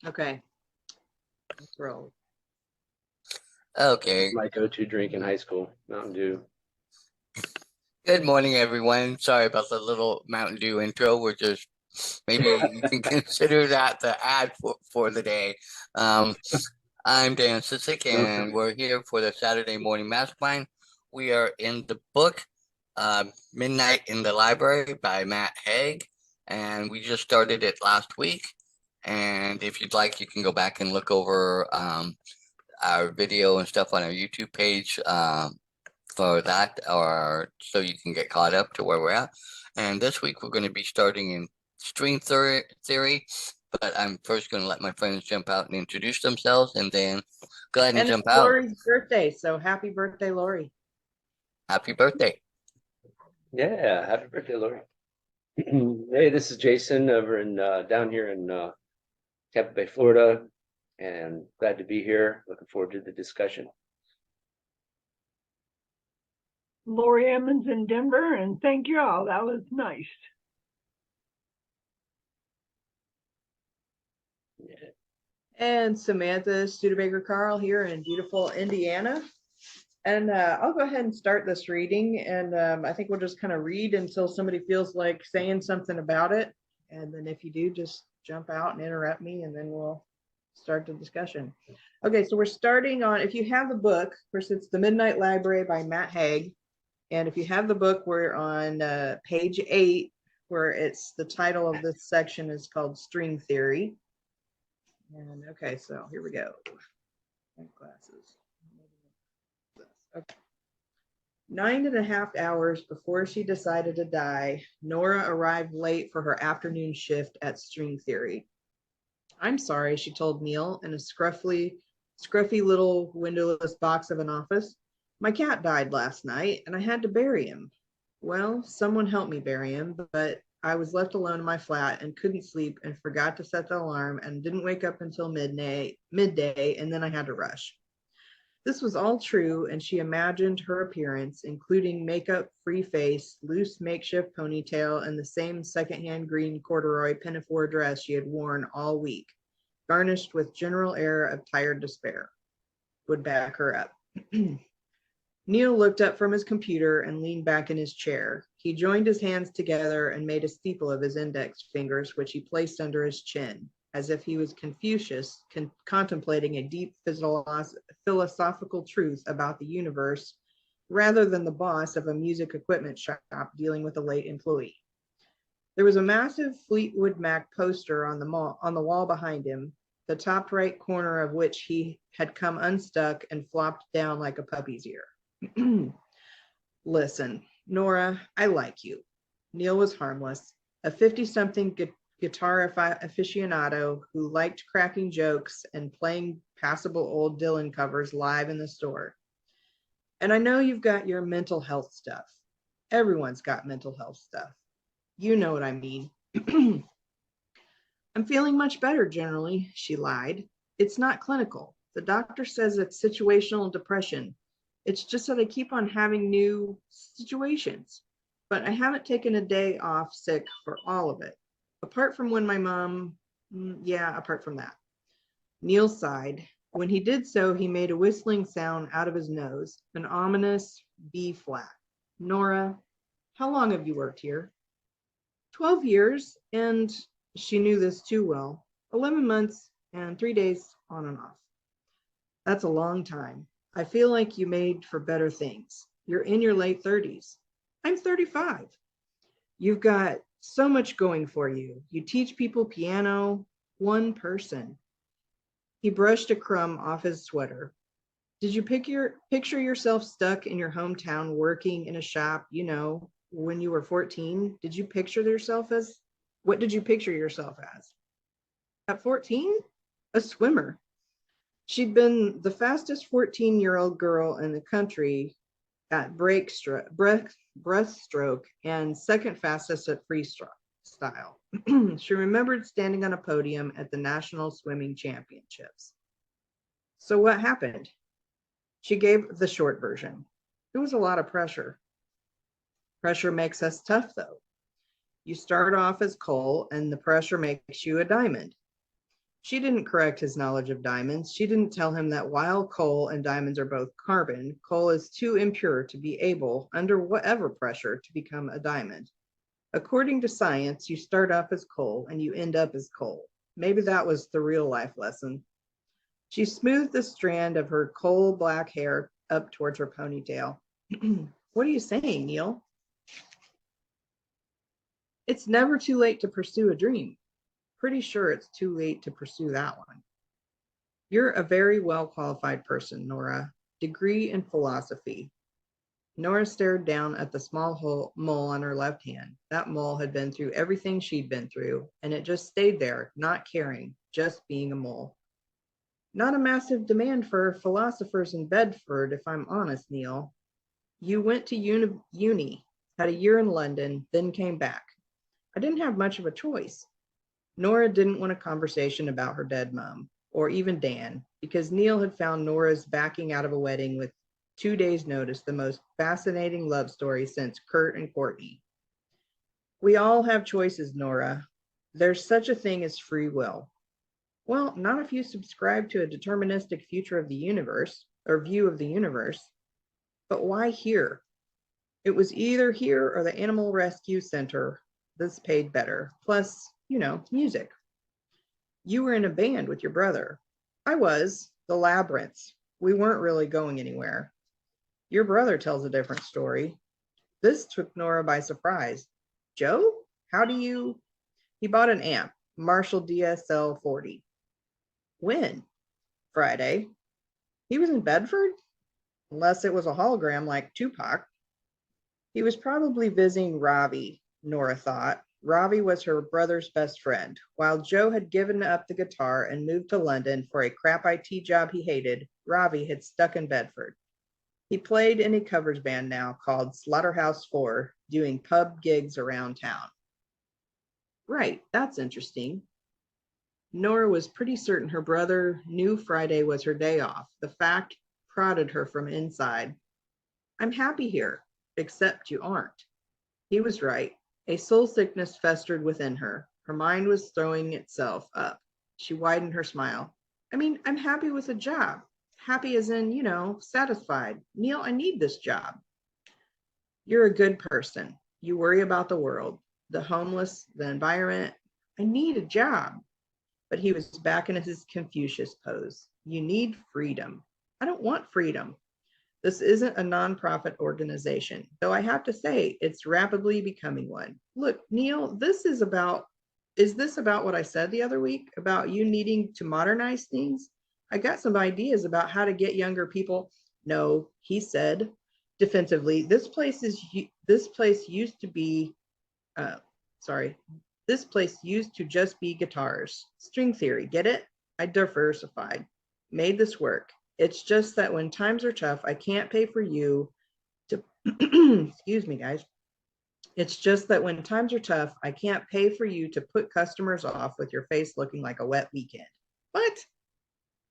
Okay. Let's roll. Okay. My go-to drink in high school, Mountain Dew. Good morning, everyone. Sorry about the little Mountain Dew intro. We're just maybe you can consider that the ad for the day. I'm Dan Sisek, and we're here for the Saturday Morning Mastermind. We are in the book Midnight in the Library by Matt Hag, and we just started it last week. And if you'd like, you can go back and look over our video and stuff on our YouTube page for that, or so you can get caught up to where we're at. And this week we're going to be starting in string theory, but I'm first going to let my friends jump out and introduce themselves, and then go ahead and jump out. Lori's birthday, so happy birthday, Lori. Happy birthday. Yeah, happy birthday, Lori. Hey, this is Jason over in down here in Tampa Bay, Florida, and glad to be here. Looking forward to the discussion. Lori Emmons in Denver, and thank you all. That was nice. Yeah. And Samantha, StudebakerCarl here in beautiful Indiana. And I'll go ahead and start this reading. And I think we'll just kind of read until somebody feels like saying something about it. And then if you do, just jump out and interrupt me, and then we'll start the discussion. Okay, so we're starting on, if you have the book, of course, it's The Midnight Library by Matt Hag. And if you have the book, we're on page 8, where it's the title of this section is called String Theory. And okay, so here we go. Glasses. Okay. 9.5 hours before she decided to die, Nora arrived late for her afternoon shift at String Theory. I'm sorry, she told Neil in a scruffy little windowless box of an office. My cat died last night, and I had to bury him. Well, someone helped me bury him, but I was left alone in my flat and couldn't sleep and forgot to set the alarm and didn't wake up until midday, and then I had to rush. This was all true, and she imagined her appearance, including makeup, free face, loose makeshift ponytail, and the same secondhand green corduroy pinafore dress she had worn all week, garnished with general air of tired despair, would back her up. Neil looked up from his computer and leaned back in his chair. He joined his hands together and made a steeple of his index fingers, which he placed under his chin, as if he was Confucius contemplating a deep philosophical truth about the universe, rather than the boss of a music equipment shop dealing with a late employee. There was a massive Fleetwood Mac poster on the wall behind him, the top right corner of which he had come unstuck and flopped down like a puppy's ear. Listen, Nora, I like you. Neil was harmless, a 50-something guitar aficionado who liked cracking jokes and playing passable old Dylan covers live in the store. And I know you've got your mental health stuff. Everyone's got mental health stuff. You know what I mean. I'm feeling much better generally, she lied. It's not clinical. The doctor says it's situational depression. It's just that I keep on having new situations. But I haven't taken a day off sick for all of it. Apart from when my mom, apart from that. Neil sighed. When he did so, he made a whistling sound out of his nose, an ominous B flat. Nora, how long have you worked here? 12 years, and she knew this too well. 11 months and 3 days on and off. That's a long time. I feel like you made for better things. You're in your late 30s. I'm 35. You've got so much going for you. You teach people piano, one person. He brushed a crumb off his sweater. Did you picture yourself stuck in your hometown working in a shop, when you were 14? Did you picture yourself as, what did you picture yourself as? At 14? A swimmer. She'd been the fastest 14-year-old girl in the country at breaststroke and second fastest at freestyle. She remembered standing on a podium at the National Swimming Championships. So what happened? She gave the short version. It was a lot of pressure. Pressure makes us tough, though. You start off as coal, and the pressure makes you a diamond. She didn't correct his knowledge of diamonds. She didn't tell him that while coal and diamonds are both carbon, coal is too impure to be able, under whatever pressure, to become a diamond. According to science, you start off as coal and you end up as coal. Maybe that was the real life lesson. She smoothed the strand of her coal black hair up towards her ponytail. What are you saying, Neil? It's never too late to pursue a dream. Pretty sure it's too late to pursue that one. You're a very well qualified person, Nora. Degree in philosophy. Nora stared down at the small mole on her left hand. That mole had been through everything she'd been through, and it just stayed there, not caring, just being a mole. Not a massive demand for philosophers in Bedford, if I'm honest, Neil. You went to uni, had a year in London, then came back. I didn't have much of a choice. Nora didn't want a conversation about her dead mom, or even Dan, because Neil had found Nora's backing out of a wedding with 2 days' notice the most fascinating love story since Kurt and Courtney. We all have choices, Nora. There's such a thing as free will. Well, not if you subscribe to a deterministic future of the universe, or view of the universe. But why here? It was either here or the Animal Rescue Center. This paid better. Plus, music. You were in a band with your brother. I was, the Labyrinths. We weren't really going anywhere. Your brother tells a different story. This took Nora by surprise. Joe? How do you? He bought an amp, Marshall DSL 40. When? Friday. He was in Bedford? Unless it was a hologram like Tupac. He was probably visiting Ravi, Nora thought. Ravi was her brother's best friend. While Joe had given up the guitar and moved to London for a crap IT job he hated, Ravi had stuck in Bedford. He played in a covers band now called Slaughterhouse 4, doing pub gigs around town. Right, that's interesting. Nora was pretty certain her brother knew Friday was her day off. The fact prodded her from inside. I'm happy here, except you aren't. He was right. A soul sickness festered within her. Her mind was throwing itself up. She widened her smile. I mean, I'm happy with a job. Happy as in, satisfied. Neil, I need this job. You're a good person. You worry about the world, the homeless, the environment. I need a job. But he was back in his Confucius pose. You need freedom. I don't want freedom. This isn't a nonprofit organization, though I have to say it's rapidly becoming one. Look, Neil, is this about what I said the other week about you needing to modernize things? I got some ideas about how to get younger people. No, he said defensively, this place used to be, this place used to just be guitars. String theory, get it? I diversified, made this work. It's just that when times are tough, I can't pay for you to, excuse me, guys. It's just that when times are tough, I can't pay for you to put customers off with your face looking like a wet weekend. What?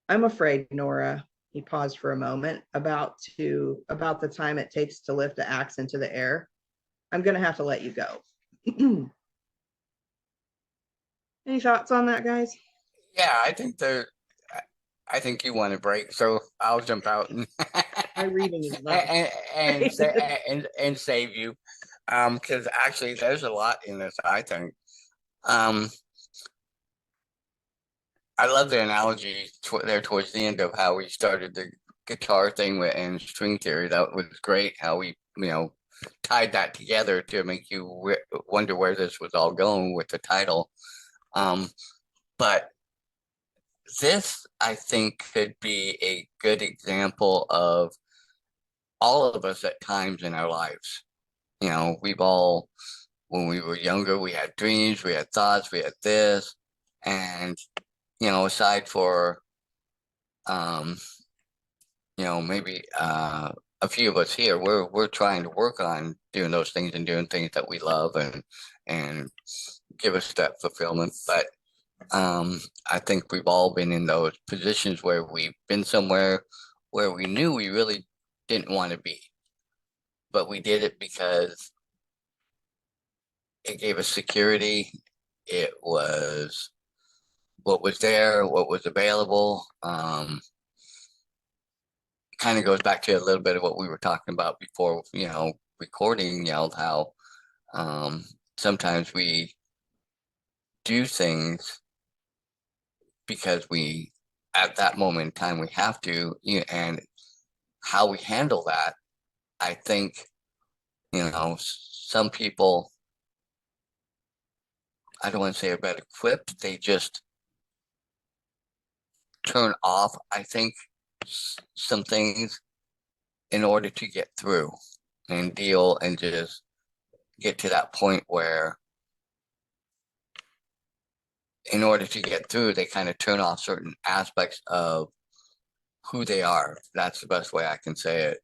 I'm afraid, Nora. He paused for a moment, about the time it takes to lift the axe into the air. I'm going to have to let you go. Any thoughts on that, guys? Yeah, I think you want a break, so I'll jump out and My reading is not. and save you, because actually there's a lot in this. I think, I love the analogy there towards the end of how we started the guitar thing and string theory. That was great. How we tied that together to make you wonder where this was all going with the title, but. This, I think, could be a good example of all of us at times in our lives. We've all, when we were younger, we had dreams, we had thoughts, we had this. And, aside for, maybe a few of us here, we're trying to work on doing those things and doing things that we love and give us that fulfillment. But I think we've all been in those positions where we've been somewhere where we knew we really didn't want to be, but we did it because it gave us security. It was what was there, what was available. Kind of goes back to a little bit of what we were talking about before, recording, how sometimes we do things because we, at that moment in time, we have to, and how we handle that, I think, some people, I don't want to say are better equipped, they just turn off, I think, some things in order to get through and deal and just get to that point where in order to get through, they kind of turn off certain aspects of who they are. That's the best way I can say it.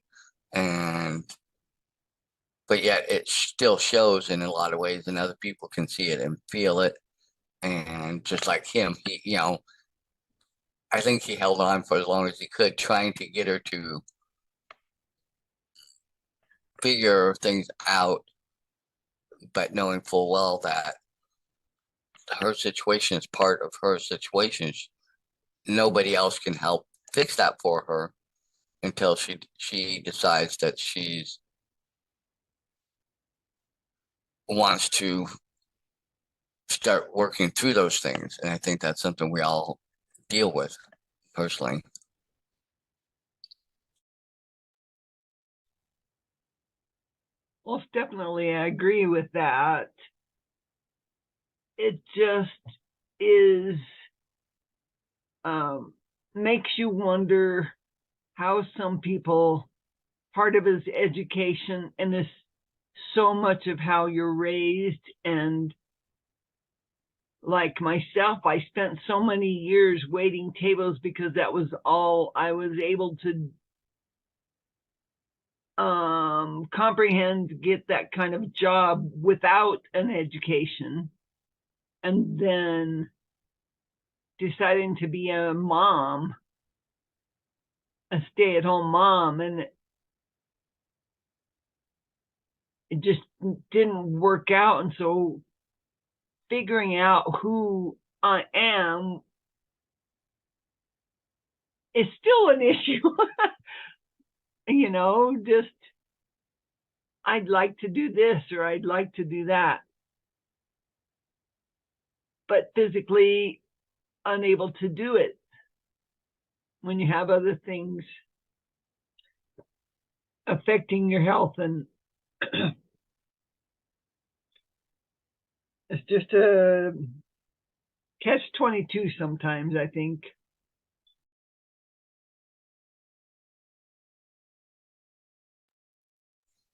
But yet it still shows in a lot of ways, and other people can see it and feel it. And just like him, he, I think he held on for as long as he could, trying to get her to figure things out, but knowing full well that her situation is part of her situation. Nobody else can help fix that for her until she decides that she's wants to start working through those things. And I think that's something we all deal with personally. Most definitely, I agree with that. It just is, makes you wonder how some people, part of his education and this so much of how you're raised. And like myself, I spent so many years waiting tables because that was all I was able to comprehend, get that kind of job without an education. And then deciding to be a mom, a stay-at-home mom, and it just didn't work out. And so figuring out who I am is still an issue. Just I'd like to do this or I'd like to do that, but physically unable to do it when you have other things affecting your health. And it's just a catch-22 sometimes, I think.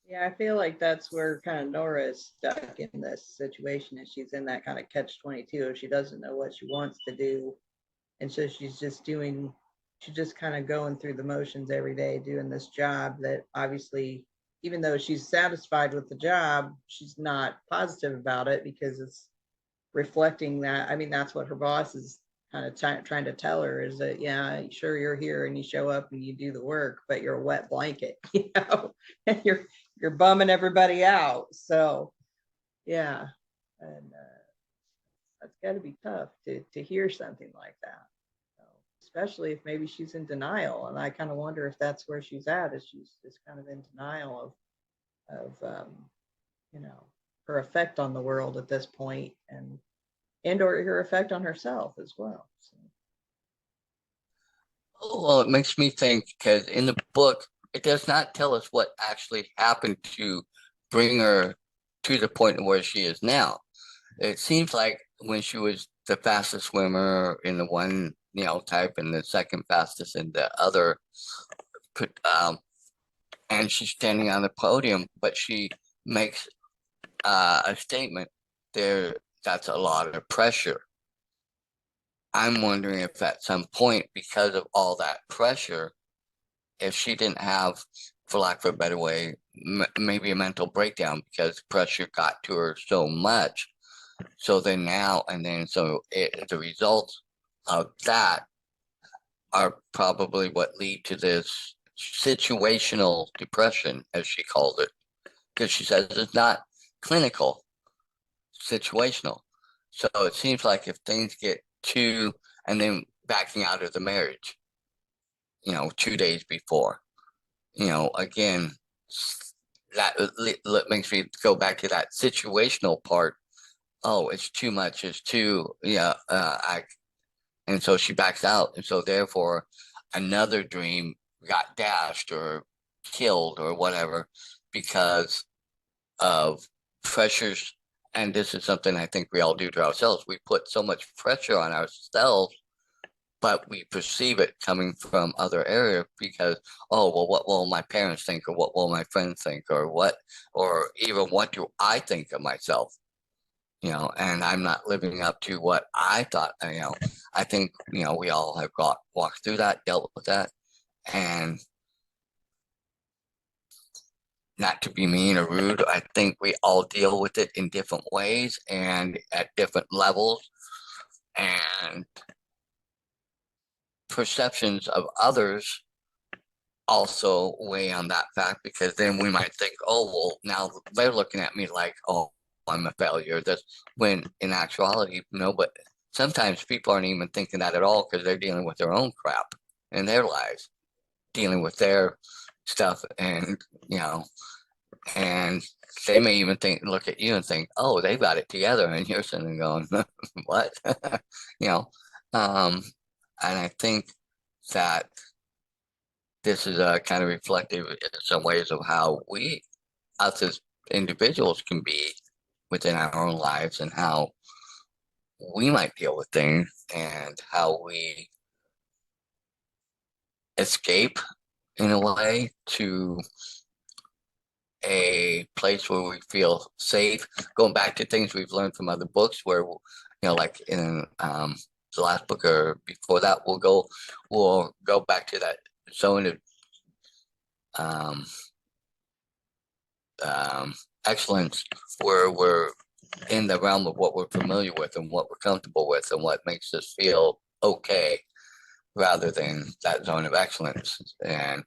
Yeah, I feel like that's where kind of Nora is stuck in this situation, and she's in that kind of catch-22. She doesn't know what she wants to do, and so she's just kind of going through the motions every day, doing this job that obviously, even though she's satisfied with the job, she's not positive about it because it's reflecting that. I mean, that's what her boss is kind of trying to tell her, is that, yeah, sure, you're here and you show up and you do the work, but you're a wet blanket, and you're bumming everybody out. So yeah, and that's got to be tough to hear something like that, so, especially if maybe she's in denial. And I kind of wonder if that's where she's at, is she's just kind of in denial of her effect on the world at this point, and or her effect on herself as well. So. Well, it makes me think, because in the book, it does not tell us what actually happened to bring her to the point where she is now. It seems like when she was the fastest swimmer in the one, type, and the second fastest in the other, and she's standing on the podium, but she makes a statement there that's a lot of pressure. I'm wondering if at some point, because of all that pressure, if she didn't have, for lack of a better way, maybe a mental breakdown because pressure got to her so much. So then the results of that are probably what lead to this situational depression, as she called it, because she says it's not clinical, situational. So it seems like if things get and then backing out of the marriage, 2 days before. Again, that makes me go back to that situational part. Oh, it's too much. It's too, and so she backs out. And so therefore another dream got dashed or killed or whatever because of pressures. And this is something I think we all do to ourselves. We put so much pressure on ourselves, but we perceive it coming from other areas because, oh, well, what will my parents think, or what will my friends think, or even what do I think of myself? And I'm not living up to what I thought. I think, we all have walked through that, dealt with that, and not to be mean or rude, I think we all deal with it in different ways and at different levels, and perceptions of others also weigh on that fact, because then we might think, oh, well, now they're looking at me like, oh, I'm a failure. That's when in actuality, no, but sometimes people aren't even thinking that at all because they're dealing with their own crap in their lives, dealing with their stuff, and and they may even look at you and think, oh, they got it together, and you're sitting going, what? And I think that this is kind of reflective in some ways of how us as individuals can be within our own lives, and how we might deal with things, and how we escape in a way to a place where we feel safe, going back to things we've learned from other books where, like in the last book or before that, we'll go back to that zone of excellence, where we're in the realm of what we're familiar with and what we're comfortable with and what makes us feel okay, rather than that zone of excellence. And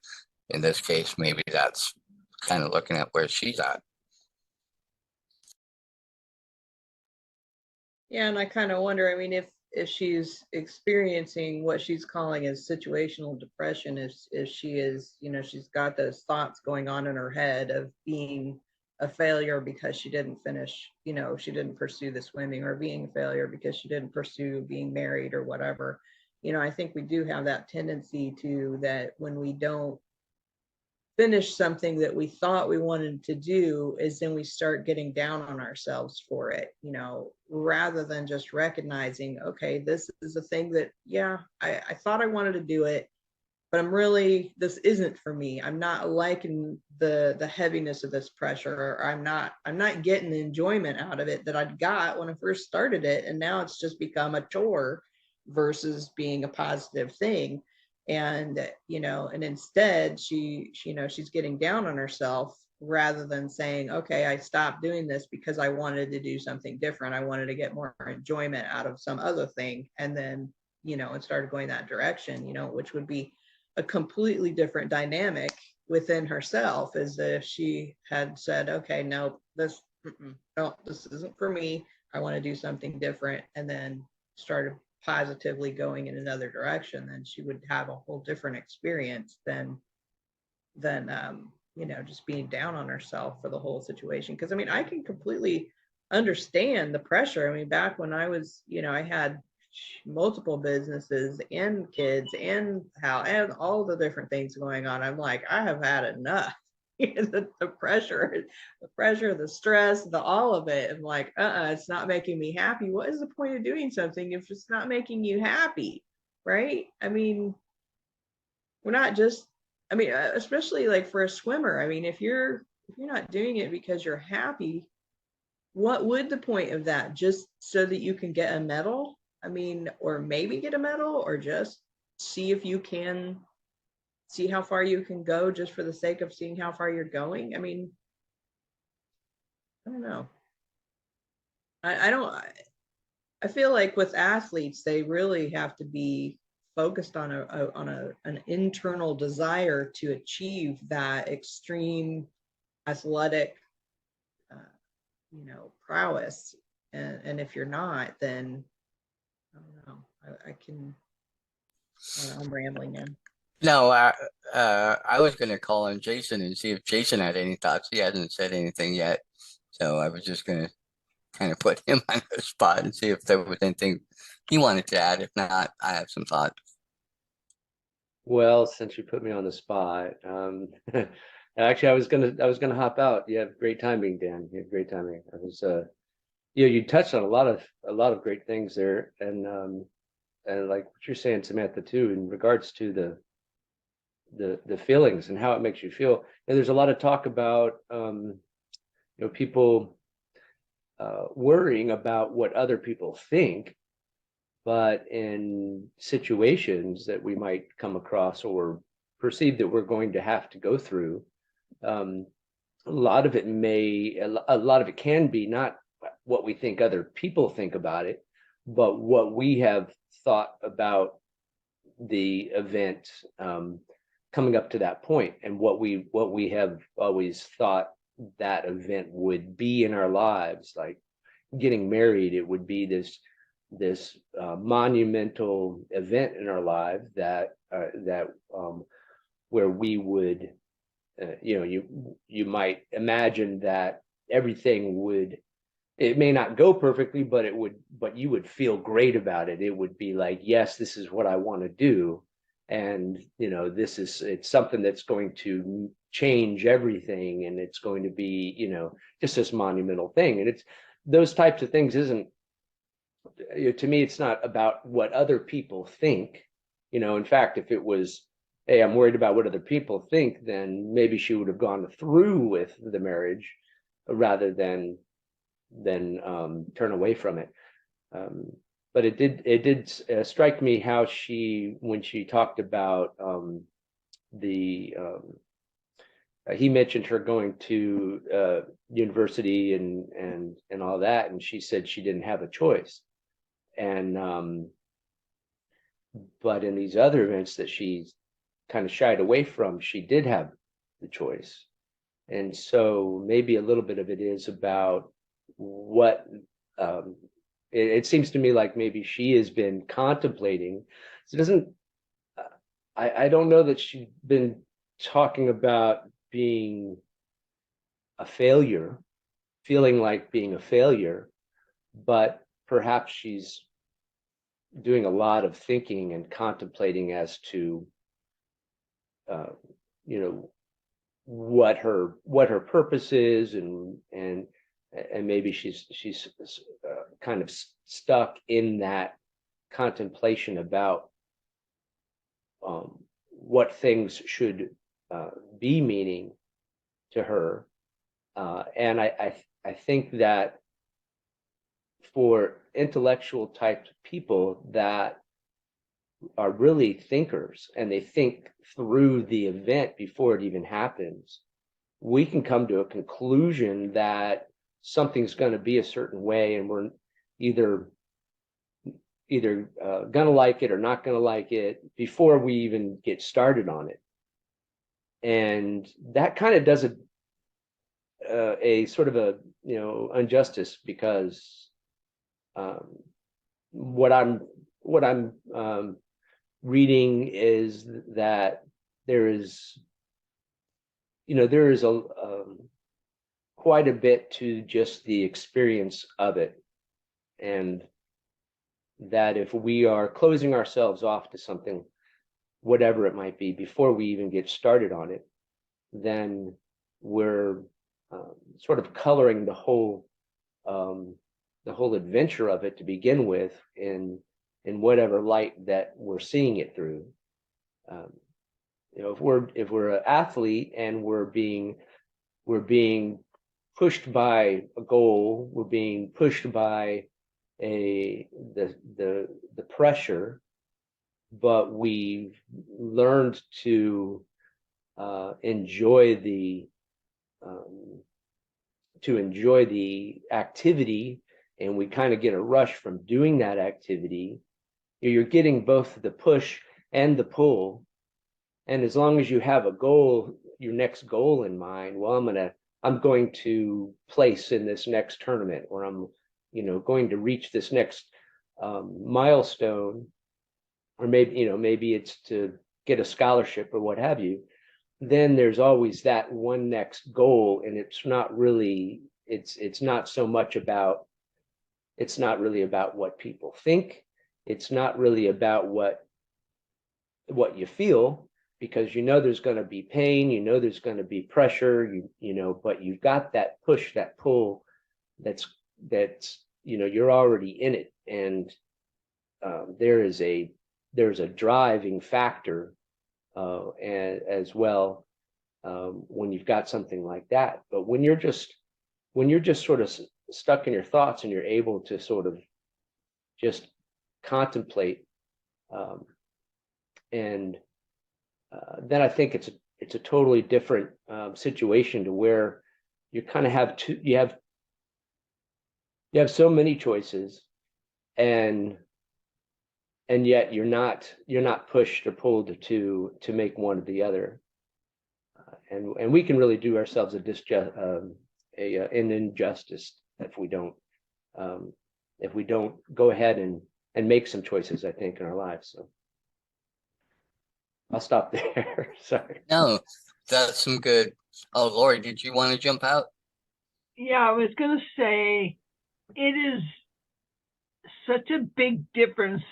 in this case, maybe that's kind of looking at where she's at. Yeah, and I kind of wonder, I mean, if she's experiencing what she's calling as situational depression, if she is, she's got those thoughts going on in her head of being a failure because she didn't finish, she didn't pursue the swimming, or being a failure because she didn't pursue being married or whatever. I think we do have that tendency to, that when we don't finish something that we thought we wanted to do, is then we start getting down on ourselves for it, rather than just recognizing, okay, this is a thing that, yeah, I thought I wanted to do it, but this isn't for me. I'm not liking the heaviness of this pressure, or I'm not getting the enjoyment out of it that I got when I first started it. And now it's just become a chore versus being a positive thing. And and instead she's getting down on herself, rather than saying, okay, I stopped doing this because I wanted to do something different. I wanted to get more enjoyment out of some other thing, and then and started going that direction, which would be a completely different dynamic within herself, as if she had said, okay, no, this isn't for me, I want to do something different, and then started positively going in another direction. Then she would have a whole different experience than just being down on herself for the whole situation. Because I mean, I can completely understand the pressure. I mean, back when I was, I had multiple businesses and kids and all the different things going on, I'm like, I have had enough. the pressure, the stress, all of it. I'm like, it's not making me happy. What is the point of doing something if it's not making you happy? Right? I mean, we're not just, I mean, especially like for a swimmer. I mean, if you're not doing it because you're happy, what would the point of that? Just so that you can get a medal? I mean, or maybe get a medal, or just see if you can see how far you can go, just for the sake of seeing how far you're going. I mean, I don't know. I feel like with athletes, they really have to be focused on an internal desire to achieve that extreme athletic prowess. And if you're not, then I don't know. I can, I'm rambling now. No, I was gonna call on Jason and see if Jason had any thoughts. He hasn't said anything yet, so I was just gonna kind of put him on the spot and see if there was anything he wanted to add. If not, I have some thoughts. Well, since you put me on the spot, actually, I was gonna hop out. You have great timing, Dan. You have great timing. I was, you touched on a lot of great things there, and like what you're saying, Samantha, too, in regards to the feelings and how it makes you feel. And there's a lot of talk about, people worrying about what other people think, but in situations that we might come across or perceive that we're going to have to go through, a lot of it can be not what we think other people think about it, but what we have thought about the event coming up to that point, and what we have always thought that event would be in our lives. Like getting married, it would be this monumental event in our life that where we would, you might imagine that everything would, it may not go perfectly, but you would feel great about it. It would be like, yes, this is what I want to do. And, it's something that's going to change everything. And it's going to be, just this monumental thing. And it's those types of things to me, it's not about what other people think. In fact, if it was, hey, I'm worried about what other people think, then maybe she would have gone through with the marriage rather than turn away from it. But it did strike me how when she talked about he mentioned her going to university and all that, and she said she didn't have a choice. And but in these other events that she kind of shied away from, she did have the choice. And so maybe a little bit of it is about what it seems to me like maybe she has been contemplating. So it doesn't, I don't know that she's been talking about being a failure, feeling like being a failure, but perhaps she's doing a lot of thinking and contemplating as to what her purpose is, and maybe she's kind of stuck in that contemplation about what things should be meaning to her. And I think that for intellectual type people that are really thinkers, and they think through the event before it even happens, we can come to a conclusion that something's going to be a certain way, and we're either going to like it or not going to like it before we even get started on it. And that kind of does a sort of a injustice, because what I'm reading is that there is quite a bit to just the experience of it, and that if we are closing ourselves off to something, whatever it might be, before we even get started on it, then we're sort of coloring the whole adventure of it to begin with in whatever light that we're seeing it through. If we're an athlete and we're being pushed by a goal, we're being pushed by the pressure, but we've learned to enjoy the activity, and we kind of get a rush from doing that activity. You're getting both the push and the pull. And as long as you have a goal, your next goal in mind, well, I'm going to place in this next tournament, or I'm going to reach this next milestone, or maybe it's to get a scholarship or what have you, then there's always that one next goal. And it's not really not so much about, it's not really about what people think. It's not really about what you feel, because there's going to be pain, there's going to be pressure, but you've got that push, that pull, that's you're already in it. And there's a driving factor as well when you've got something like that. But when you're just sort of stuck in your thoughts, and you're able to sort of just contemplate, and then I think it's a totally different situation, to where you kind of have you have so many choices, and yet you're not pushed or pulled to make one or the other, and we can really do ourselves an injustice if we don't go ahead and make some choices, I think, in our lives. So I'll stop there. Sorry. No, that's some good. Oh, Lori, did you want to jump out? Yeah, I was going to say, it is such a big difference.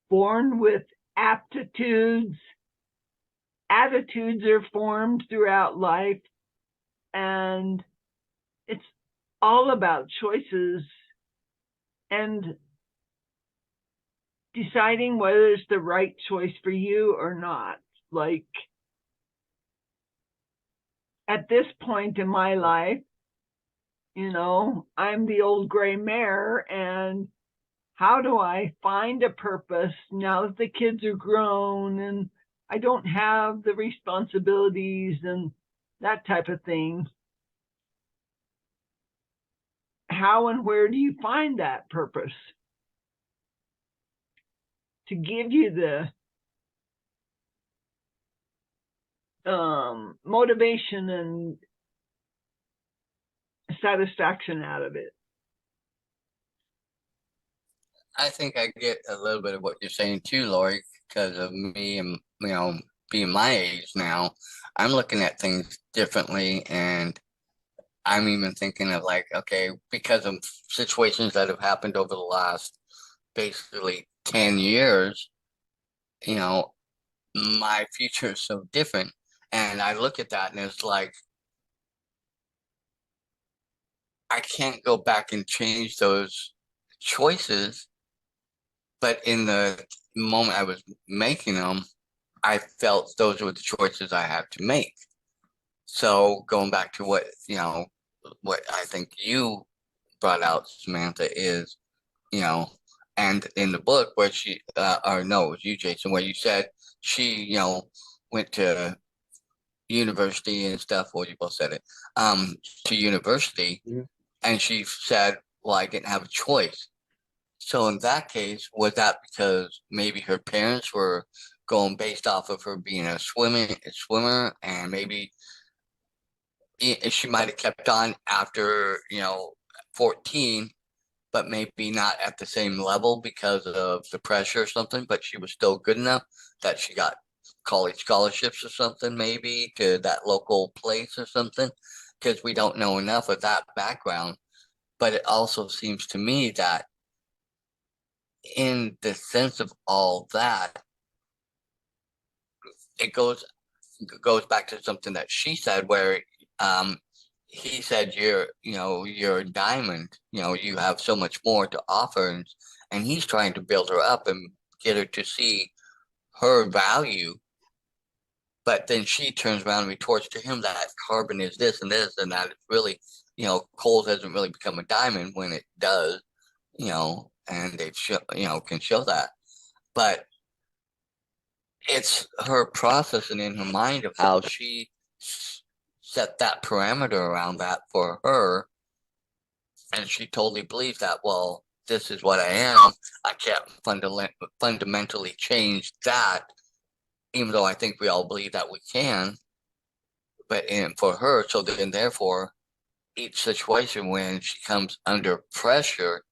Born with aptitudes, attitudes are formed throughout life, and it's all about choices and deciding whether it's the right choice for you or not. Like, at this point in my life, I'm the old gray mare, and how do I find a purpose now that the kids are grown and I don't have the responsibilities and that type of thing? How and where do you find that purpose to give you the motivation and satisfaction out of it? I think I get a little bit of what you're saying too, Lori, because of me and, being my age now, I'm looking at things differently. And I'm even thinking of like, okay, because of situations that have happened over the last basically 10 years, my future is so different. And I look at that and it's like, I can't go back and change those choices. But in the moment I was making them, I felt those were the choices I had to make. So going back to what I think you brought out, Samantha, is, and in the book where she, or no, it was you, Jason, where you said she, went to university and stuff, or you both said it, to university, and she said, well, I didn't have a choice. So in that case, was that because maybe her parents were going based off of her being a swimmer, and maybe she might have kept on after 14, but maybe not at the same level because of the pressure or something, but she was still good enough that she got college scholarships or something, maybe to that local place or something, because we don't know enough of that background. But it also seems to me that in the sense of all that, it goes back to something that she said, where he said you're a diamond, you have so much more to offer, and he's trying to build her up and get her to see her value. But then she turns around and retorts to him that carbon is this and this, and that it's really, coal doesn't really become a diamond when it does, and they've can show that. But it's her process and in her mind of how she set that parameter around that for her, and she totally believes that, well, this is what I am. I can't fundamentally change that, even though I think we all believe that we can. But for her, so then therefore, each situation when she comes under pressure,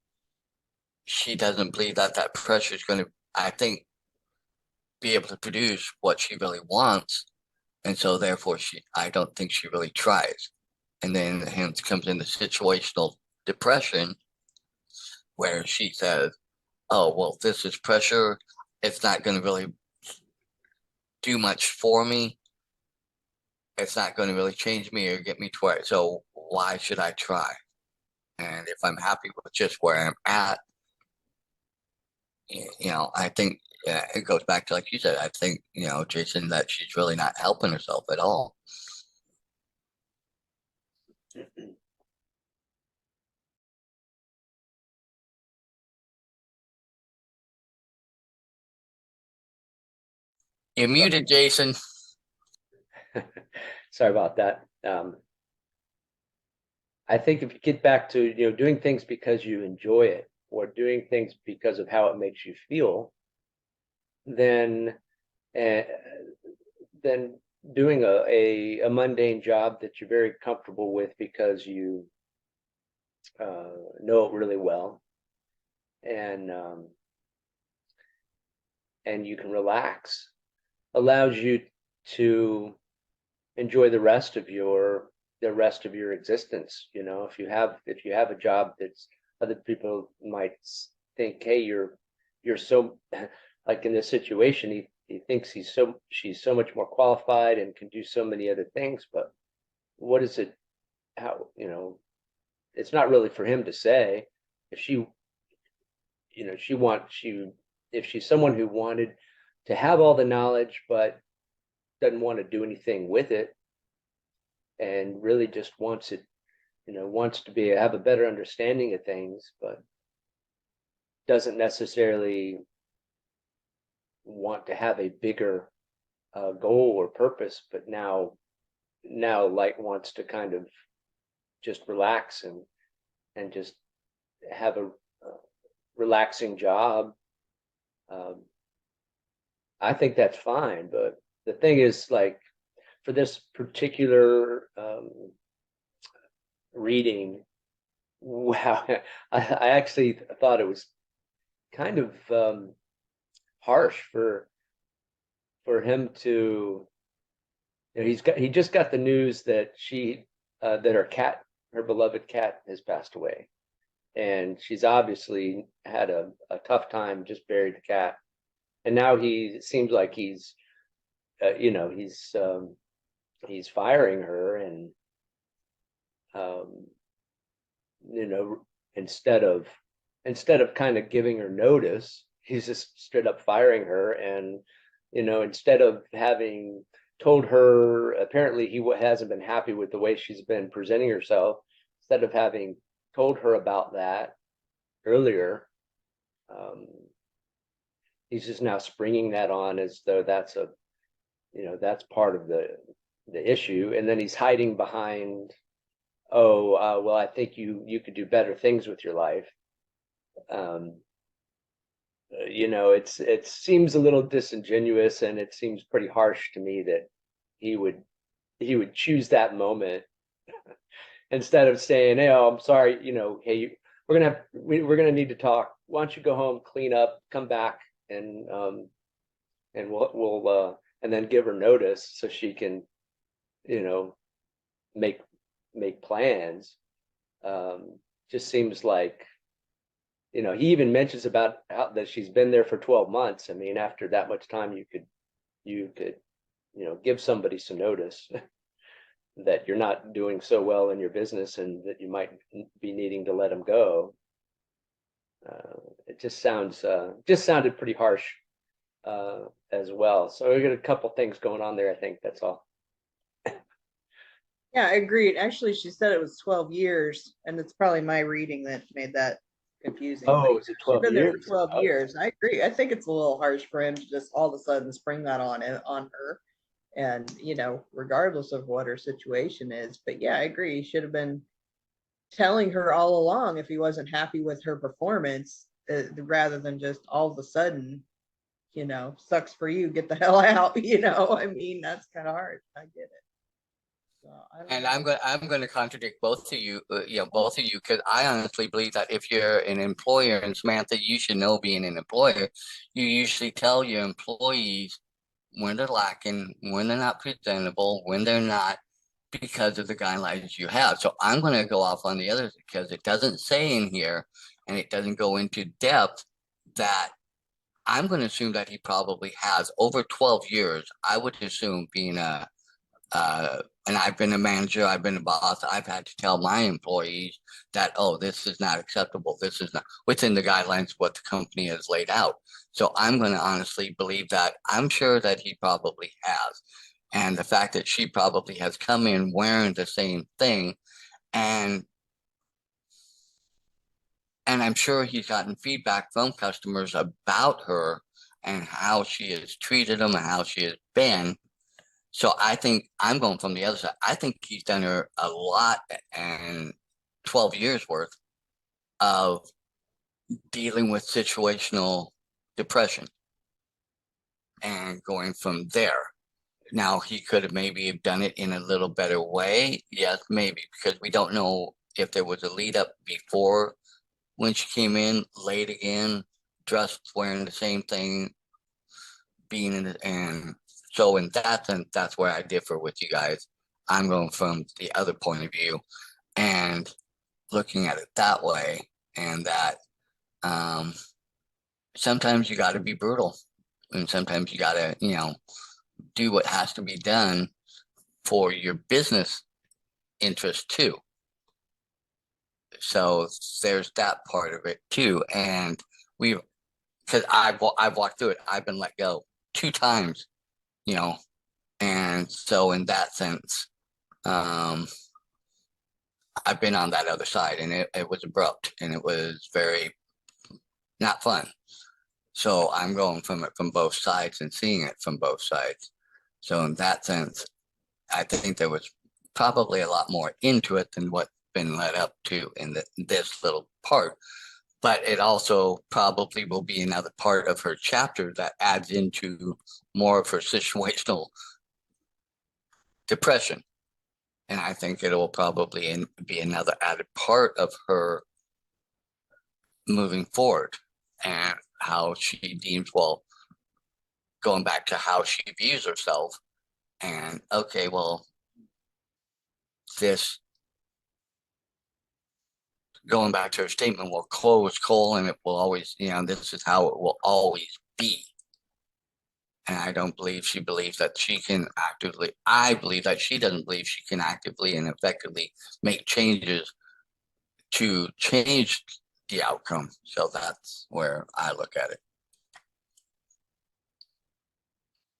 she doesn't believe that pressure is going to I think, be able to produce what she really wants. And so therefore I don't think she really tries. And then hence comes into situational depression where she says, oh, well, this is pressure. It's not going to really do much for me. It's not going to really change me or get me to where, so why should I try? And if I'm happy with just where I'm at, I think it goes back to, like you said, I think, Jason, that she's really not helping herself at all. You're muted, Jason. Sorry about that. I think if you get back to, doing things because you enjoy it or doing things because of how it makes you feel, then doing a mundane job that you're very comfortable with because you know it really well, and you can relax, allows you to enjoy the rest of your existence. If you have a job that's, other people might think, hey, you're so like in this situation, he thinks she's so much more qualified and can do so many other things, but what is it, how, it's not really for him to say. If if she's someone who wanted to have all the knowledge but doesn't want to do anything with it, and really just wants to have a better understanding of things, but doesn't necessarily want to have a bigger goal or purpose, but now like wants to kind of just relax and just have a relaxing job. I think that's fine, but the thing is, like, for this particular reading, wow, I actually thought it was kind of harsh for him to, he just got the news that her beloved cat has passed away, and she's obviously had a tough time, just buried the cat, and now he seems like he's firing her, and instead of kind of giving her notice, he's just straight up firing her. And instead of having told her, apparently he hasn't been happy with the way she's been presenting herself, instead of having told her about that earlier, he's just now springing that on as though that's part of the issue. And then he's hiding behind, well, I think you could do better things with your life. It seems a little disingenuous, and it seems pretty harsh to me that he would choose that moment instead of saying, hey, I'm sorry, hey, we're gonna need to talk. Why don't you go home, clean up, come back, and we'll and then give her notice so she can, make plans. Just seems like, he even mentions about how that she's been there for 12 months. I mean, after that much time, you could give somebody some notice that you're not doing so well in your business and that you might be needing to let them go. It just sounded pretty harsh as well. So we got a couple things going on there. I think that's all. Yeah, I agreed. Actually, she said it was 12 years, and it's probably my reading that made that confusing. Oh, is it 12 She's been years? there for 12 years. I agree. I think it's a little harsh for him to just all of a sudden spring that on her, and regardless of what her situation is. But yeah, I agree. He should have been telling her all along if he wasn't happy with her performance, rather than just all of a sudden, sucks for you, get the hell out. I mean, that's kind of hard. I get it. So I don't And know. I'm going to contradict both of you, both of you, because I honestly believe that if you're an employer, and Samantha, you should know being an employer, you usually tell your employees when they're lacking, when they're not presentable, when they're not, because of the guidelines you have. So I'm going to go off on the others because it doesn't say in here, and it doesn't go into depth that I'm going to assume that he probably has over 12 years. I would assume being and I've been a manager, I've been a boss, I've had to tell my employees that, oh, this is not acceptable. This is not within the guidelines of what the company has laid out. So I'm going to honestly believe that. I'm sure that he probably has. And the fact that she probably has come in wearing the same thing, and I'm sure he's gotten feedback from customers about her and how she has treated them and how she has been. So I think I'm going from the other side. I think he's done her a lot and 12 years worth of dealing with situational depression and going from there. Now he could have maybe done it in a little better way. Yes, maybe, because we don't know if there was a lead up before when she came in, late again, dressed wearing the same thing, being in it, and so in that sense, that's where I differ with you guys. I'm going from the other point of view and looking at it that way, and that um, sometimes you got to be brutal, and sometimes you got to, do what has to be done for your business interest too. So there's that part of it too, and we've because I've walked through it. I've been let go 2 times, you know, and so in that sense, um, I've been on that other side, and it was abrupt and it was very not fun. So I'm going from it from both sides and seeing it from both sides. So in that sense, I think there was probably a lot more into it than what's been led up to in this little part. But it also probably will be another part of her chapter that adds into more of her situational depression. And I think it will probably be another added part of her moving forward, and how she deems, well, going back to how she views herself. And okay, well, this going back to her statement, well, coal is coal and it will always, this is how it will always be. And I don't believe she believes that she can actively, I believe that she doesn't believe she can actively and effectively make changes to change the outcome. So that's where I look at it.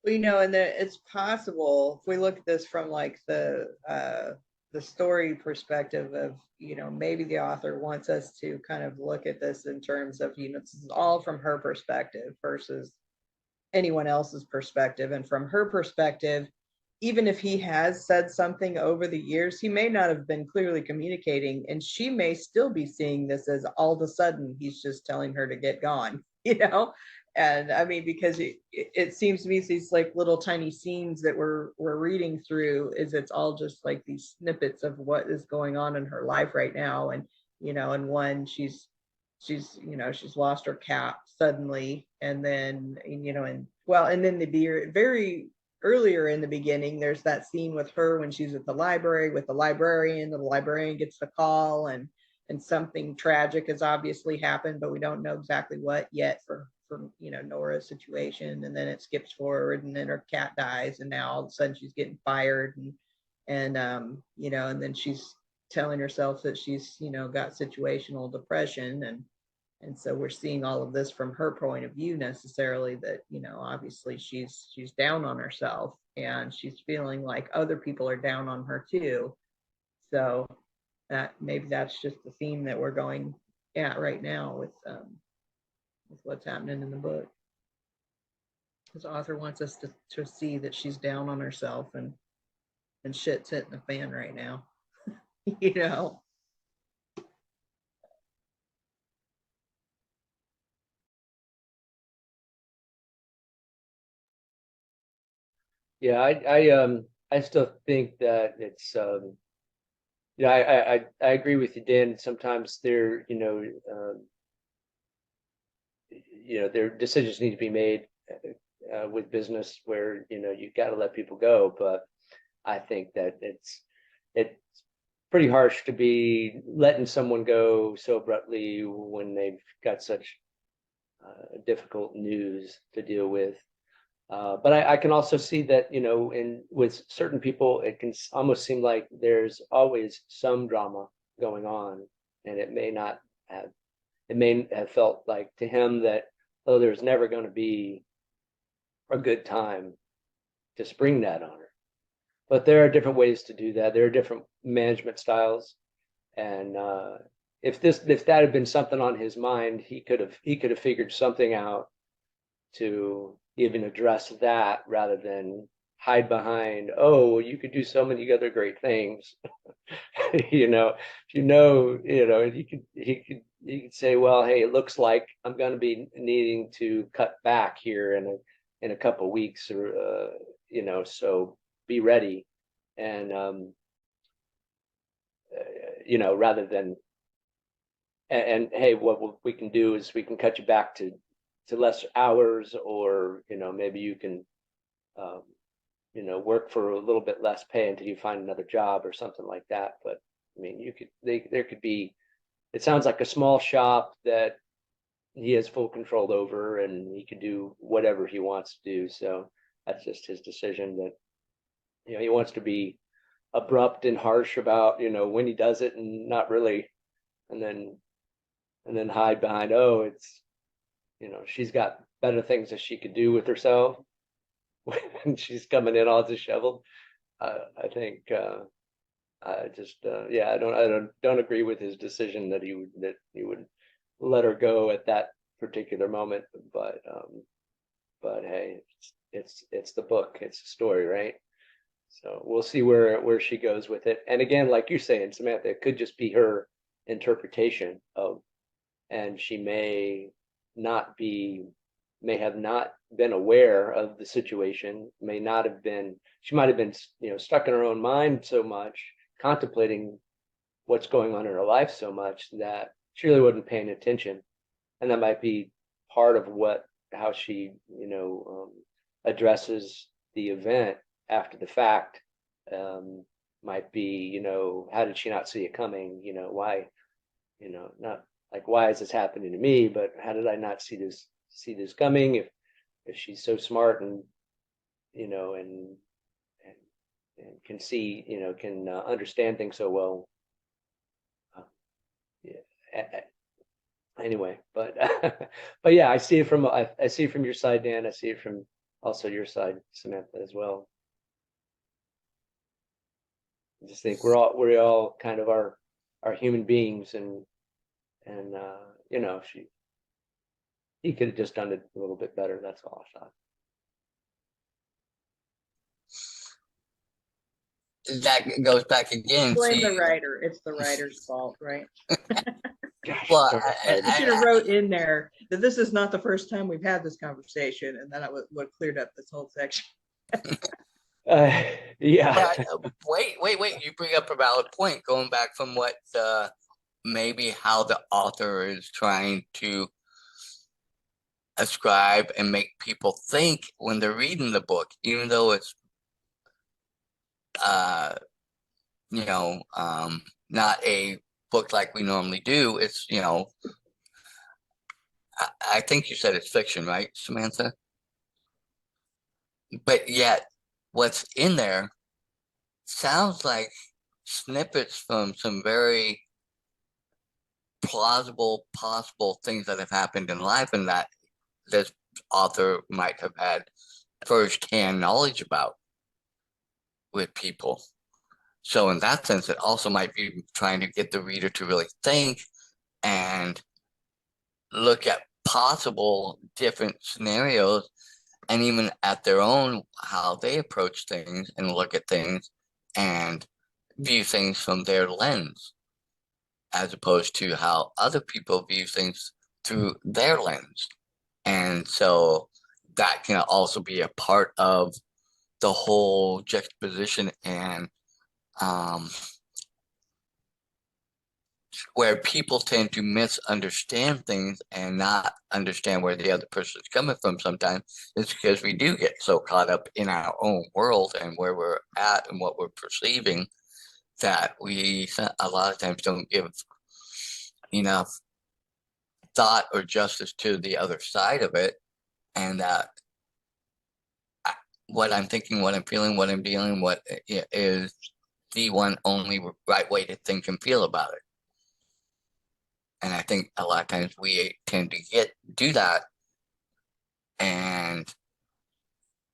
Well, and it's possible if we look at this from like the story perspective of, maybe the author wants us to kind of look at this in terms of, this is all from her perspective versus anyone else's perspective. And from her perspective, even if he has said something over the years, he may not have been clearly communicating, and she may still be seeing this as all of a sudden he's just telling her to get gone, And I mean, because it seems to me these like little tiny scenes that we're reading through, is it's all just like these snippets of what is going on in her life right now. And and one, she's lost her cat suddenly, and then and then the very earlier in the beginning, there's that scene with her when she's at the library with the librarian. The librarian gets the call, and something tragic has obviously happened, but we don't know exactly what yet for Nora's situation. And then it skips forward, and then her cat dies, and now all of a sudden she's getting fired, and and then she's telling herself that she's got situational depression, and so we're seeing all of this from her point of view, necessarily, that obviously she's down on herself, and she's feeling like other people are down on her too. So that maybe that's just the theme that we're going at right now with what's happening in the book. This author wants us to see that she's down on herself, and shit's hitting the fan right now. Yeah, I I still think that it's, yeah, I agree with you, Dan. Sometimes their decisions need to be made with business where, you got to let people go. But I think that it's pretty harsh to be letting someone go so abruptly when they've got such difficult news to deal with. But I can also see that, with certain people, it can almost seem like there's always some drama going on, and it may have felt like to him that, oh, there's never going to be a good time to spring that on her. But there are different ways to do that. There are different management styles, and if that had been something on his mind, he could have figured something out to even address that rather than hide behind, oh, well, you could do so many other great things. You could say, well, hey, it looks like I'm going to be needing to cut back here in a couple of weeks, or so be ready. And rather than, and hey, what we can do is we can cut you back to less hours, or maybe you can work for a little bit less pay until you find another job or something like that. But I mean, there could be, it sounds like a small shop that he has full control over, and he can do whatever he wants to do. So that's just his decision, that he wants to be abrupt and harsh about when he does it, and not really, and then hide behind, oh, it's she's got better things that she could do with herself when she's coming in all disheveled. I think I just I don't agree with his decision that he would let her go at that particular moment. But hey, it's the book, it's the story, right? So we'll see where she goes with it. And again, like you're saying, Samantha, it could just be her interpretation of, and she may have not been aware of the situation, she might have been stuck in her own mind so much, contemplating what's going on in her life so much, that she really wasn't paying attention. And that might be part of how she addresses the event after the fact. Might be, how did she not see it coming? Why, not like, why is this happening to me, but how did I not see this coming? If she's so smart, and and can see, can understand things so well. Yeah. Anyway, but but yeah, I see it from your side, Dan. I see it from also your side, Samantha, as well. I just think we're all kind of our human beings, and he could have just done it a little bit better. That's all I thought. That goes back again. Blame the writer. It's the writer's fault, right? Gosh, Well, You should have wrote in there that this is not the first time we've had this conversation, and then it would cleared up this whole section. Yeah. But wait. You bring up a valid point, going back from what maybe how the author is trying to ascribe and make people think when they're reading the book, even though it's not a book like we normally do. It's I think you said it's fiction, right, Samantha? But yet what's in there sounds like snippets from some very plausible, possible things that have happened in life, and that this author might have had firsthand knowledge about with people. So in that sense, it also might be trying to get the reader to really think and look at possible different scenarios, and even at their own, how they approach things and look at things and view things from their lens, as opposed to how other people view things through their lens. And so that can also be a part of the whole juxtaposition and where people tend to misunderstand things and not understand where the other person is coming from sometimes is because we do get so caught up in our own world and where we're at and what we're perceiving that we a lot of times don't give enough thought or justice to the other side of it, and that what I'm thinking, what I'm feeling, what I'm dealing, what is the one only right way to think and feel about it. And I think a lot of times we tend to do that, and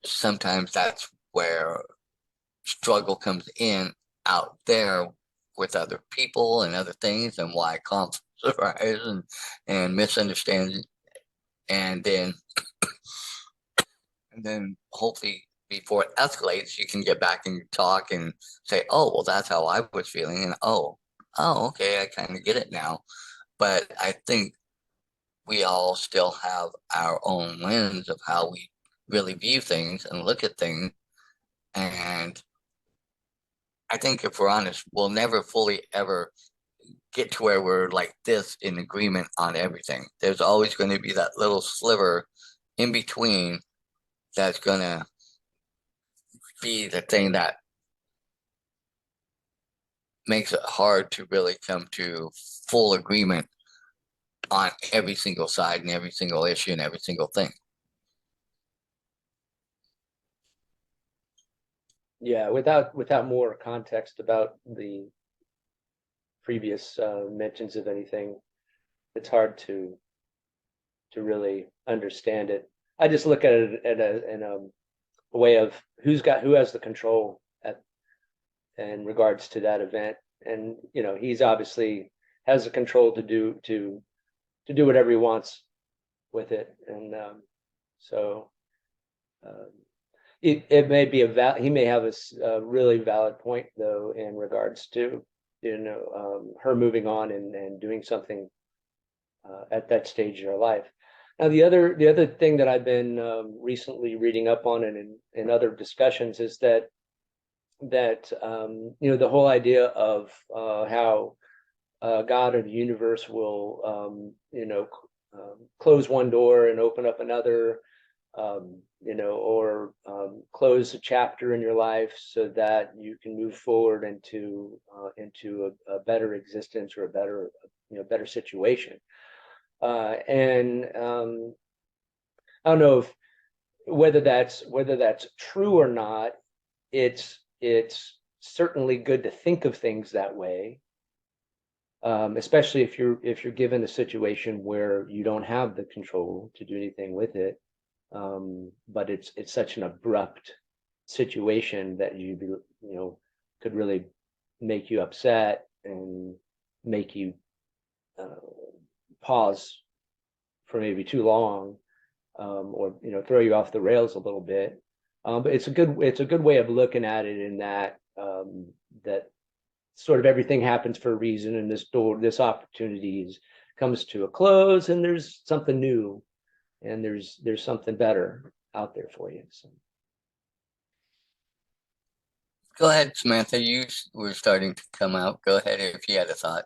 sometimes that's where struggle comes in out there with other people and other things, and why conflicts arise and misunderstanding, and then hopefully before it escalates, you can get back and talk and say, "Oh, well, that's how I was feeling," and okay, I kind of get it now. But I think we all still have our own lens of how we really view things and look at things. And I think if we're honest, we'll never fully ever get to where we're like this in agreement on everything. There's always going to be that little sliver in between that's going to be the thing that makes it hard to really come to full agreement on every single side and every single issue and every single thing. Yeah, without more context about the previous mentions of anything, it's hard to really understand it. I just look at it in a way of who has the control in regards to that event, and he's obviously has the control to do whatever he wants with it, and so it may be he may have a really valid point though in regards to her moving on and doing something at that stage of her life. Now, the other thing that I've been recently reading up on and in other discussions is that the whole idea of how God or the universe will close one door and open up another, or close a chapter in your life so that you can move forward into a better existence or a better situation. And I don't know whether that's true or not. It's certainly good to think of things that way, especially if you're given a situation where you don't have the control to do anything with it. But it's such an abrupt situation that could really make you upset and make you pause for maybe too long, or throw you off the rails a little bit. But it's a good way of looking at it, in that that sort of everything happens for a reason, and this opportunity comes to a close, and there's something new, and there's something better out there for you. So. Go ahead, Samantha. You were starting to come out. Go ahead if you had a thought.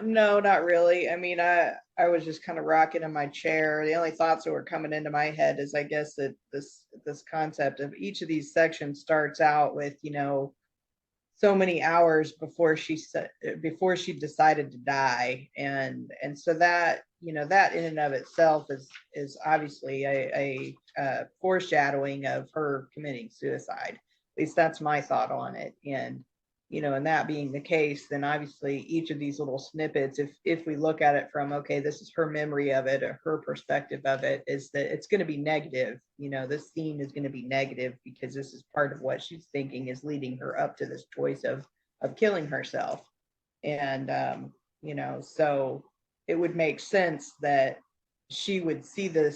No, not really. I mean, I was just kind of rocking in my chair. The only thoughts that were coming into my head is, I guess, that this concept of each of these sections starts out with, so many hours before she decided to die, and so that that in and of itself is obviously a foreshadowing of her committing suicide. At least that's my thought on it. And and that being the case, then obviously each of these little snippets, if we look at it from, okay, this is her memory of it, or her perspective of it, is that it's going to be negative. This scene is going to be negative because this is part of what she's thinking is leading her up to this choice of killing herself. And so it would make sense that she would see the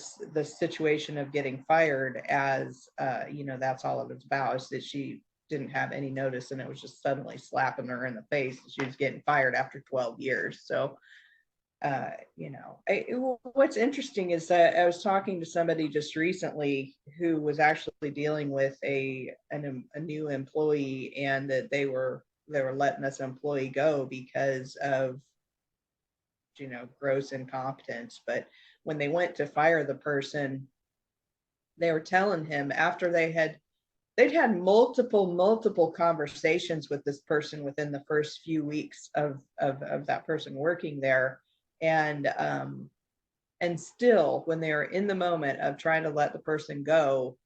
situation of getting fired as that's all it was about, is that she didn't have any notice, and it was just suddenly slapping her in the face. She was getting fired after 12 years. So What's interesting is that I was talking to somebody just recently who was actually dealing with a new employee, and that they were letting this employee go because of gross incompetence. But when they went to fire the person, they were telling him after they'd had multiple conversations with this person within the first few weeks of that person working there, and still when they were in the moment of trying to let the person go,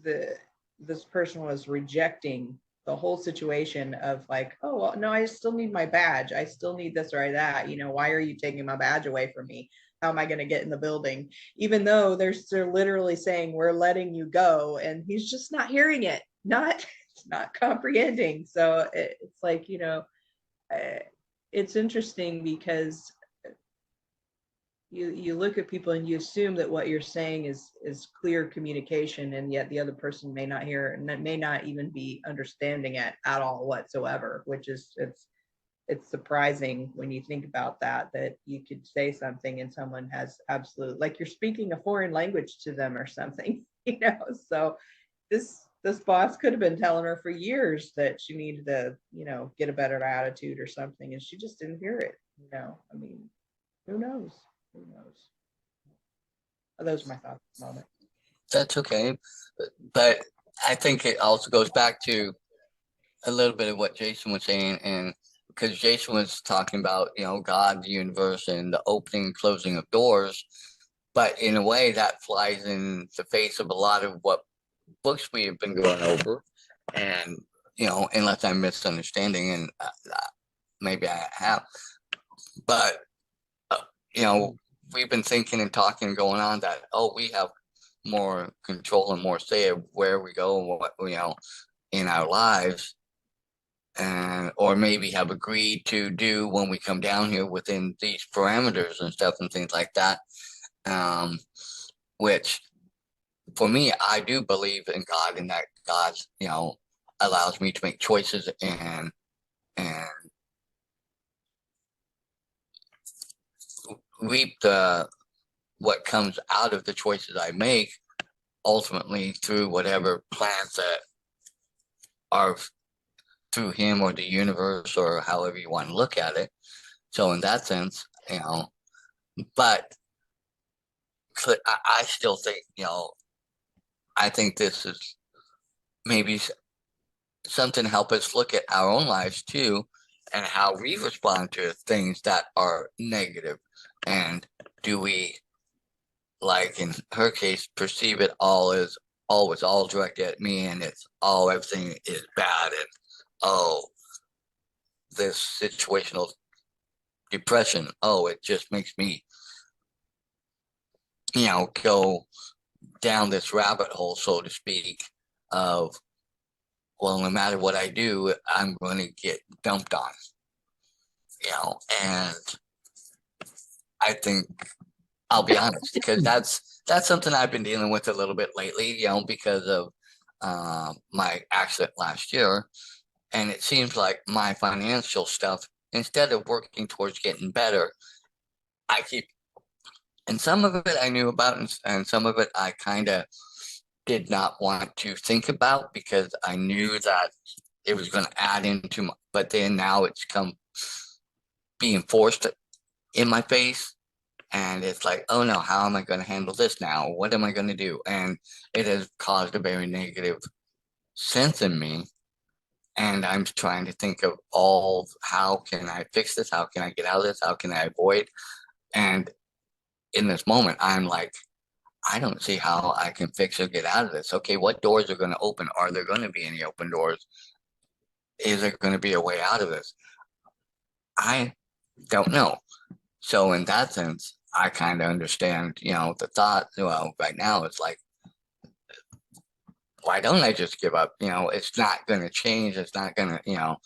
this person was rejecting the whole situation of like, oh well, no, I still need my badge, I still need this or that, why are you taking my badge away from me? How am I going to get in the building? Even though they're literally saying we're letting you go, and he's just not hearing it, not comprehending. So it's like, it's interesting because you look at people and you assume that what you're saying is clear communication, and yet the other person may not hear it, and that may not even be understanding it at all whatsoever, which is it's surprising when you think about that you could say something and someone has absolute, like you're speaking a foreign language to them or something. So this boss could have been telling her for years that she needed to get a better attitude or something, and she just didn't hear it. I mean, who knows? Those are my thoughts at the moment. That's okay. But I think it also goes back to a little bit of what Jason was saying, and because Jason was talking about, God, the universe, and the opening and closing of doors. But in a way that flies in the face of a lot of what books we have been going over. And, unless I'm misunderstanding, and maybe I have, but, we've been thinking and talking and going on that, we have more control and more say of where we go and what, in our lives, and or maybe have agreed to do when we come down here within these parameters and stuff and things like that. Which for me, I do believe in God, and that God, allows me to make choices and reap what comes out of the choices I make, ultimately through whatever plans that are through him or the universe, or however you want to look at it. So in that sense, but I still think, I think this is maybe something to help us look at our own lives too, and how we respond to things that are negative. And do we, like in her case, perceive it all as always all directed at me, and it's everything is bad, and this situational depression, it just makes me, go down this rabbit hole, so to speak, of, well, no matter what I do, I'm going to get dumped on, and I think, I'll be honest, because that's something I've been dealing with a little bit lately, because of my accident last year. And it seems like my financial stuff, instead of working towards getting better, I keep, and some of it I knew about, and some of it I kind of did not want to think about, because I knew that it was going to add into my, but then now it's being forced in my face. And it's like, oh no, how am I going to handle this now? What am I going to do? And it has caused a very negative sense in me. And I'm trying to think of how can I fix this? How can I get out of this? How can I avoid? And in this moment, I'm like, I don't see how I can fix or get out of this. Okay, what doors are going to open? Are there going to be any open doors? Is there going to be a way out of this? I don't know. So in that sense, I kind of understand, the thought, right now it's like, why don't I just give up? It's not going to change. It's not going to,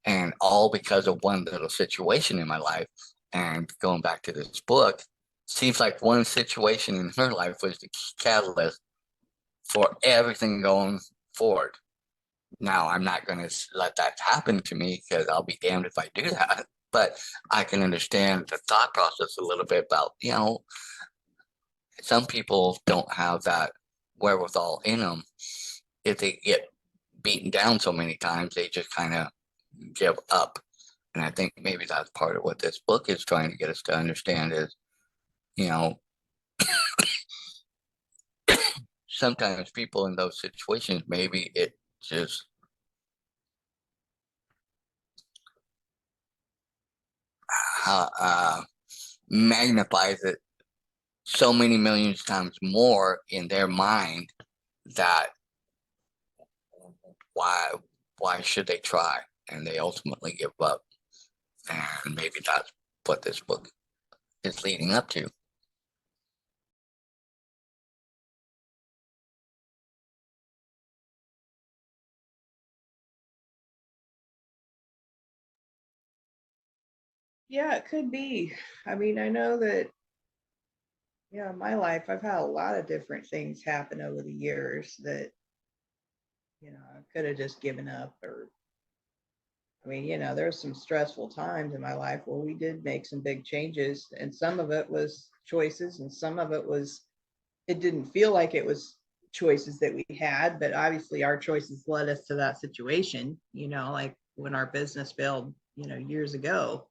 and all because of one little situation in my life. And going back to this book, seems like one situation in her life was the catalyst for everything going forward. Now, I'm not going to let that happen to me, because I'll be damned if I do that. But I can understand the thought process a little bit about, some people don't have that wherewithal in them. If they get beaten down so many times, they just kind of give up. And I think maybe that's part of what this book is trying to get us to understand is, sometimes people in those situations, maybe it just magnifies it so many millions times more in their mind that why should they try? And they ultimately give up. And maybe that's what this book is leading up to. Yeah, it could be. I mean, I know that, in my life, I've had a lot of different things happen over the years that, I could have just given up or, I mean, there's some stressful times in my life where we did make some big changes, and some of it was choices, and some of it was, it didn't feel like it was choices that we had, but obviously our choices led us to that situation, like when our business failed, years ago.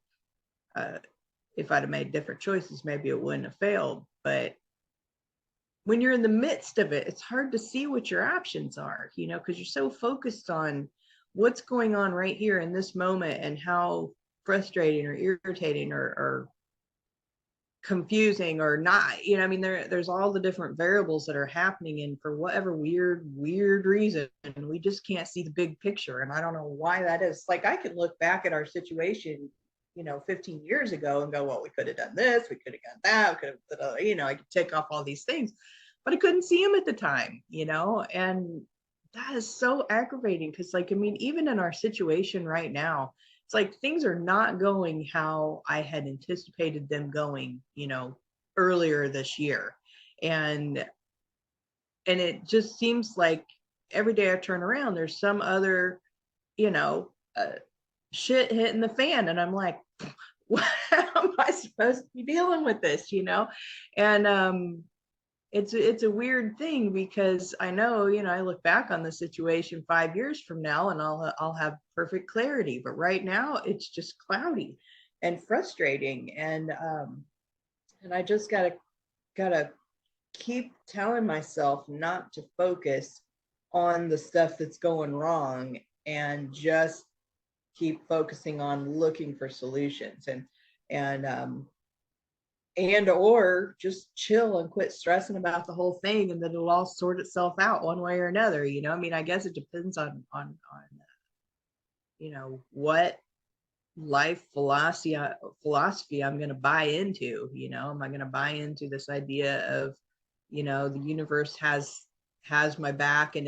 If I'd have made different choices, maybe it wouldn't have failed. But when you're in the midst of it, it's hard to see what your options are, because you're so focused on what's going on right here in this moment and how frustrating or irritating or confusing or not, I mean, there's all the different variables that are happening, and for whatever weird reason, we just can't see the big picture. And I don't know why that is. Like, I can look back at our situation 15 years ago and go, well, we could have done this, we could have done that, we could have, I could tick off all these things, but I couldn't see them at the time, and that is so aggravating because, like, I mean, even in our situation right now, it's like things are not going how I had anticipated them going, earlier this year. And it just seems like every day I turn around, there's some other, shit hitting the fan. And I'm like, how am I supposed to be dealing with this, And it's a weird thing because I know, I look back on the situation 5 years from now and I'll have perfect clarity. But right now it's just cloudy and frustrating. And I just gotta keep telling myself not to focus on the stuff that's going wrong and just keep focusing on looking for solutions and or just chill and quit stressing about the whole thing, and then it'll all sort itself out one way or another. I mean, I guess it depends on what life philosophy I'm going to buy into. Am I going to buy into this idea of the universe has my back and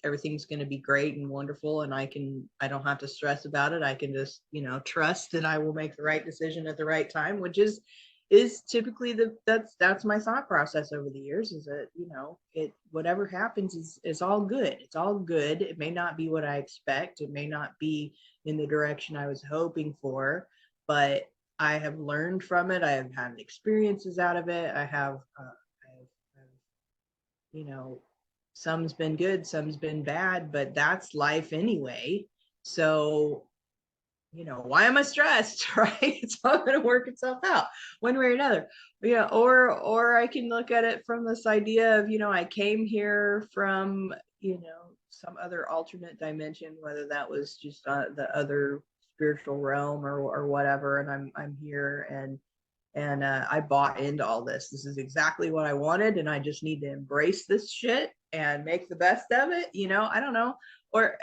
everything's gonna be great and wonderful, and I don't have to stress about it. I can just trust that I will make the right decision at the right time, which is typically that's my thought process over the years, is that whatever happens is all good. It's all good. It may not be what I expect, it may not be in the direction I was hoping for, but I have learned from it. I have had experiences out of it. I have some's been good, some's been bad, but that's life anyway. So, why am I stressed, right? It's all going to work itself out one way or another. Or I can look at it from this idea of, I came here from, some other alternate dimension, whether that was just the other spiritual realm or whatever, and I'm here and I bought into all this. This is exactly what I wanted, and I just need to embrace this shit and make the best of it. I don't know. Or,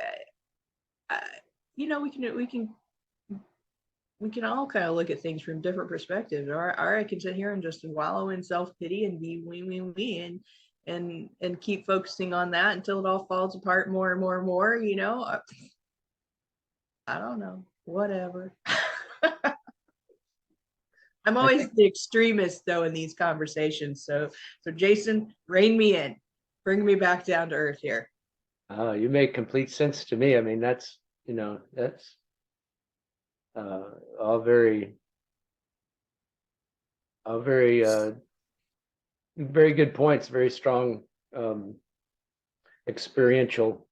we can all kind of look at things from different perspectives. Or I can sit here and just wallow in self-pity and be we and keep focusing on that until it all falls apart more and more and more. I don't know. Whatever. I'm always the extremist, though, in these conversations. So Jason, rein me in, bring me back down to earth here. You make complete sense to me. I mean, that's all very, very good points, very strong, experiential,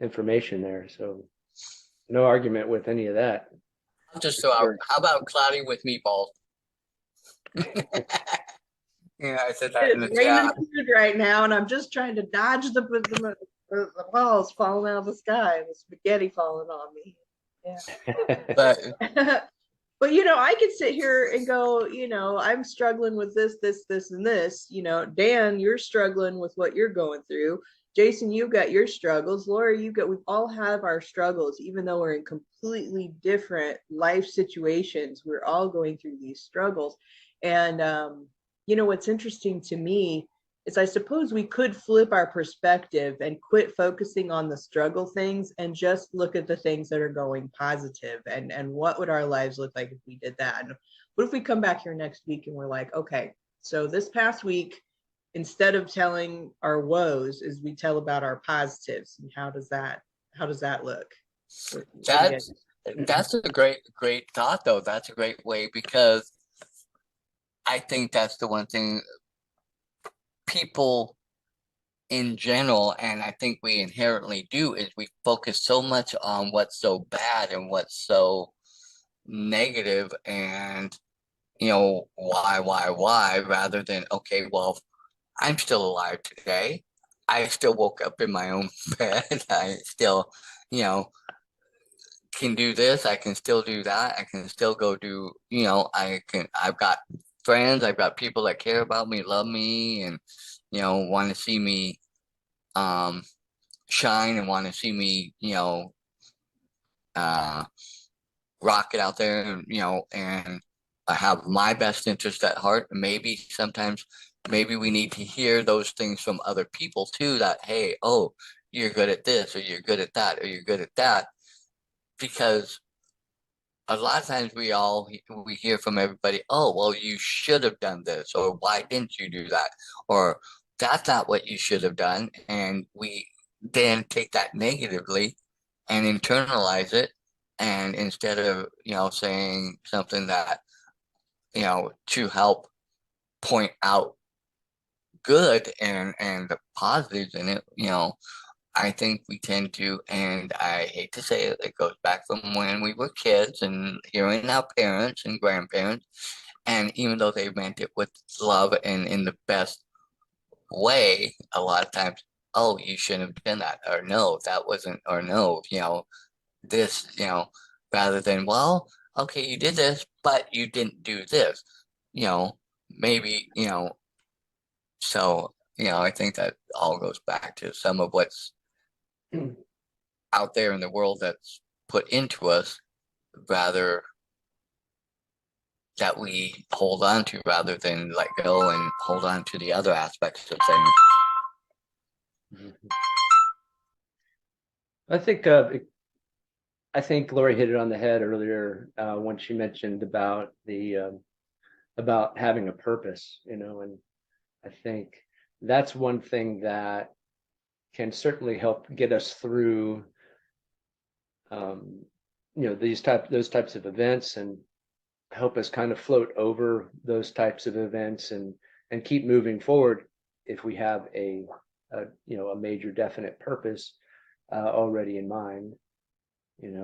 information there. So no argument with any of that. I'll just throw out, Sure. how about cloudy with meatballs? Yeah, I said that in the It's raining chat. food right now, and I'm just trying to dodge the balls falling out of the sky, the spaghetti falling on me. Yeah. But But I could sit here and go, I'm struggling with this, and this. Dan, you're struggling with what you're going through. Jason, you've got your struggles. Laura, we all have our struggles, even though we're in completely different life situations. We're all going through these struggles. And what's interesting to me is I suppose we could flip our perspective and quit focusing on the struggle things and just look at the things that are going positive, and what would our lives look like if we did that? And what if we come back here next week and we're like, okay, so this past week, instead of telling our woes, is we tell about our positives, and how does that look? that's a great thought, though. That's a great way, because I think that's the one thing people in general, and I think we inherently do, is we focus so much on what's so bad and what's so negative, and why, rather than, okay, well, I'm still alive today. I still woke up in my own bed. I still, can do this. I can still do that. I can still go do, I've got friends, I've got people that care about me, love me, and want to see me shine, and want to see me rock it out there, and I have my best interest at heart. Maybe sometimes we need to hear those things from other people too, that, hey, oh, you're good at this, or you're good at that, or you're good at that, because a lot of times we hear from everybody, oh, well, you should have done this, or why didn't you do that, or that's not what you should have done, and we then take that negatively and internalize it, and instead of saying something that to help point out good and the positives in it, I think we tend to, and I hate to say it, it goes back from when we were kids and hearing our parents and grandparents, and even though they meant it with love and in the best way, a lot of times, oh, you shouldn't have done that, or no, that wasn't, or no, this, rather than, well, okay, you did this, but you didn't do this, maybe, so, I think that all goes back to some of what's out there in the world that's put into us, rather that we hold on to, rather than let go and hold on to the other aspects of things. I think Lori hit it on the head earlier, when she mentioned about about having a purpose, and I think that's one thing that can certainly help get us through, those types of events, and help us kind of float over those types of events, and keep moving forward if we have a major definite purpose already in mind, and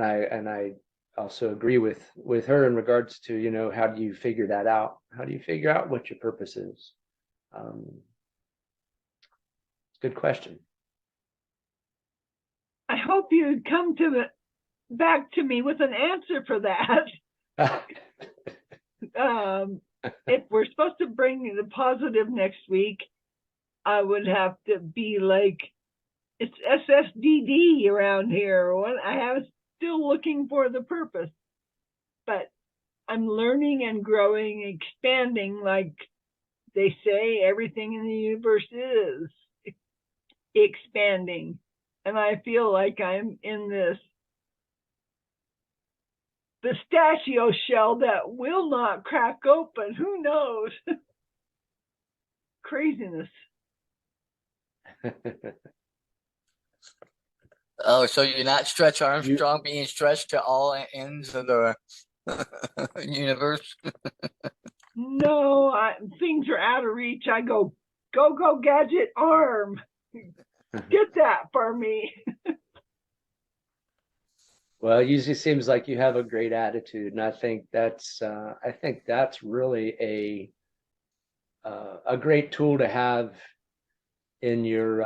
I also agree with her in regards to, how do you figure that out? How do you figure out what your purpose is? Good question. I hope you'd come back to me with an answer for that. If we're supposed to bring the positive next week, I would have to be like, it's SSDD around here. I am still looking for the purpose, but I'm learning and growing, expanding, like they say, everything in the universe is expanding. And I feel like I'm in this pistachio shell that will not crack open. Who knows? Craziness. Oh, so you're not Stretch Armstrong being stretched to all ends of the universe? No, things are out of reach. I go, go, gadget, arm. Get that for me. Well, it usually seems like you have a great attitude, and I think that's really a great tool to have in your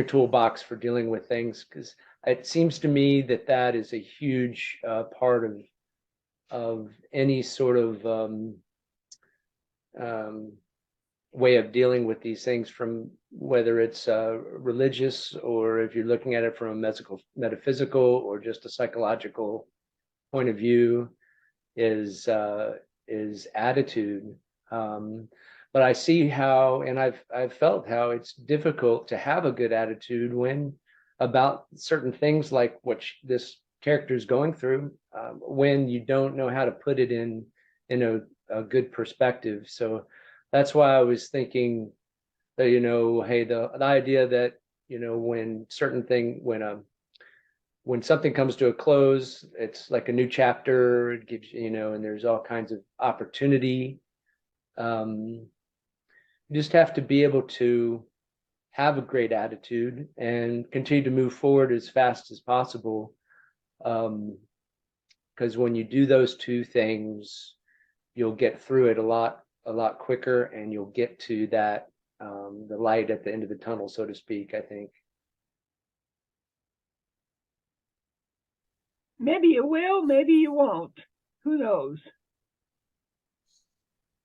toolbox for dealing with things, because it seems to me that that is a huge part of any sort of um, way of dealing with these things, from whether it's religious, or if you're looking at it from a metaphysical or just a psychological point of view, is attitude. But I see how, and I've felt how it's difficult to have a good attitude when about certain things like what this character is going through, when you don't know how to put it in a good perspective. So that's why I was thinking that, hey, the idea that, when something comes to a close, it's like a new chapter. It gives and there's all kinds of opportunity. You just have to be able to have a great attitude and continue to move forward as fast as possible. Because when you do those two things, you'll get through it a lot quicker, and you'll get to that the light at the end of the tunnel, so to speak, I think. Maybe you will, maybe you won't. Who knows?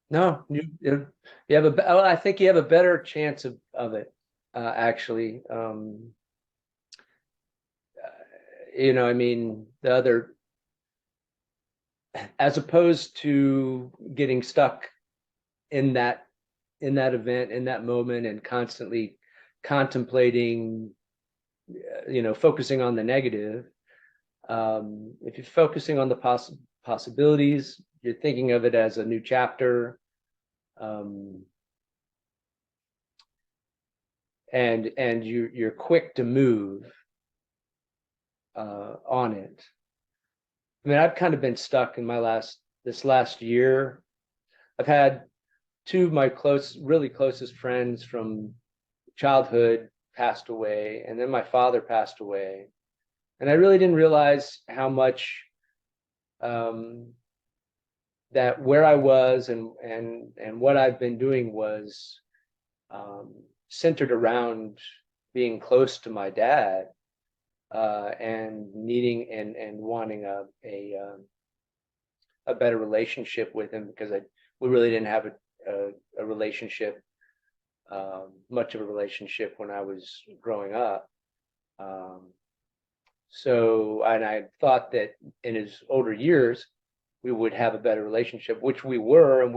No, you have I think you have a better chance of it, actually. I mean, as opposed to getting stuck in that event, in that moment, and constantly contemplating, focusing on the negative. If you're focusing on the possibilities, you're thinking of it as a new chapter, and you're quick to move on it. I mean, I've kind of been stuck in this last year. I've had two of my really closest friends from childhood passed away, and then my father passed away. And I really didn't realize how much that where I was and what I've been doing was centered around being close to my dad, and needing and wanting a better relationship with him, because we really didn't have a relationship, much of a relationship when I was growing up. So, and I thought that in his older years, we would have a better relationship, which we were, and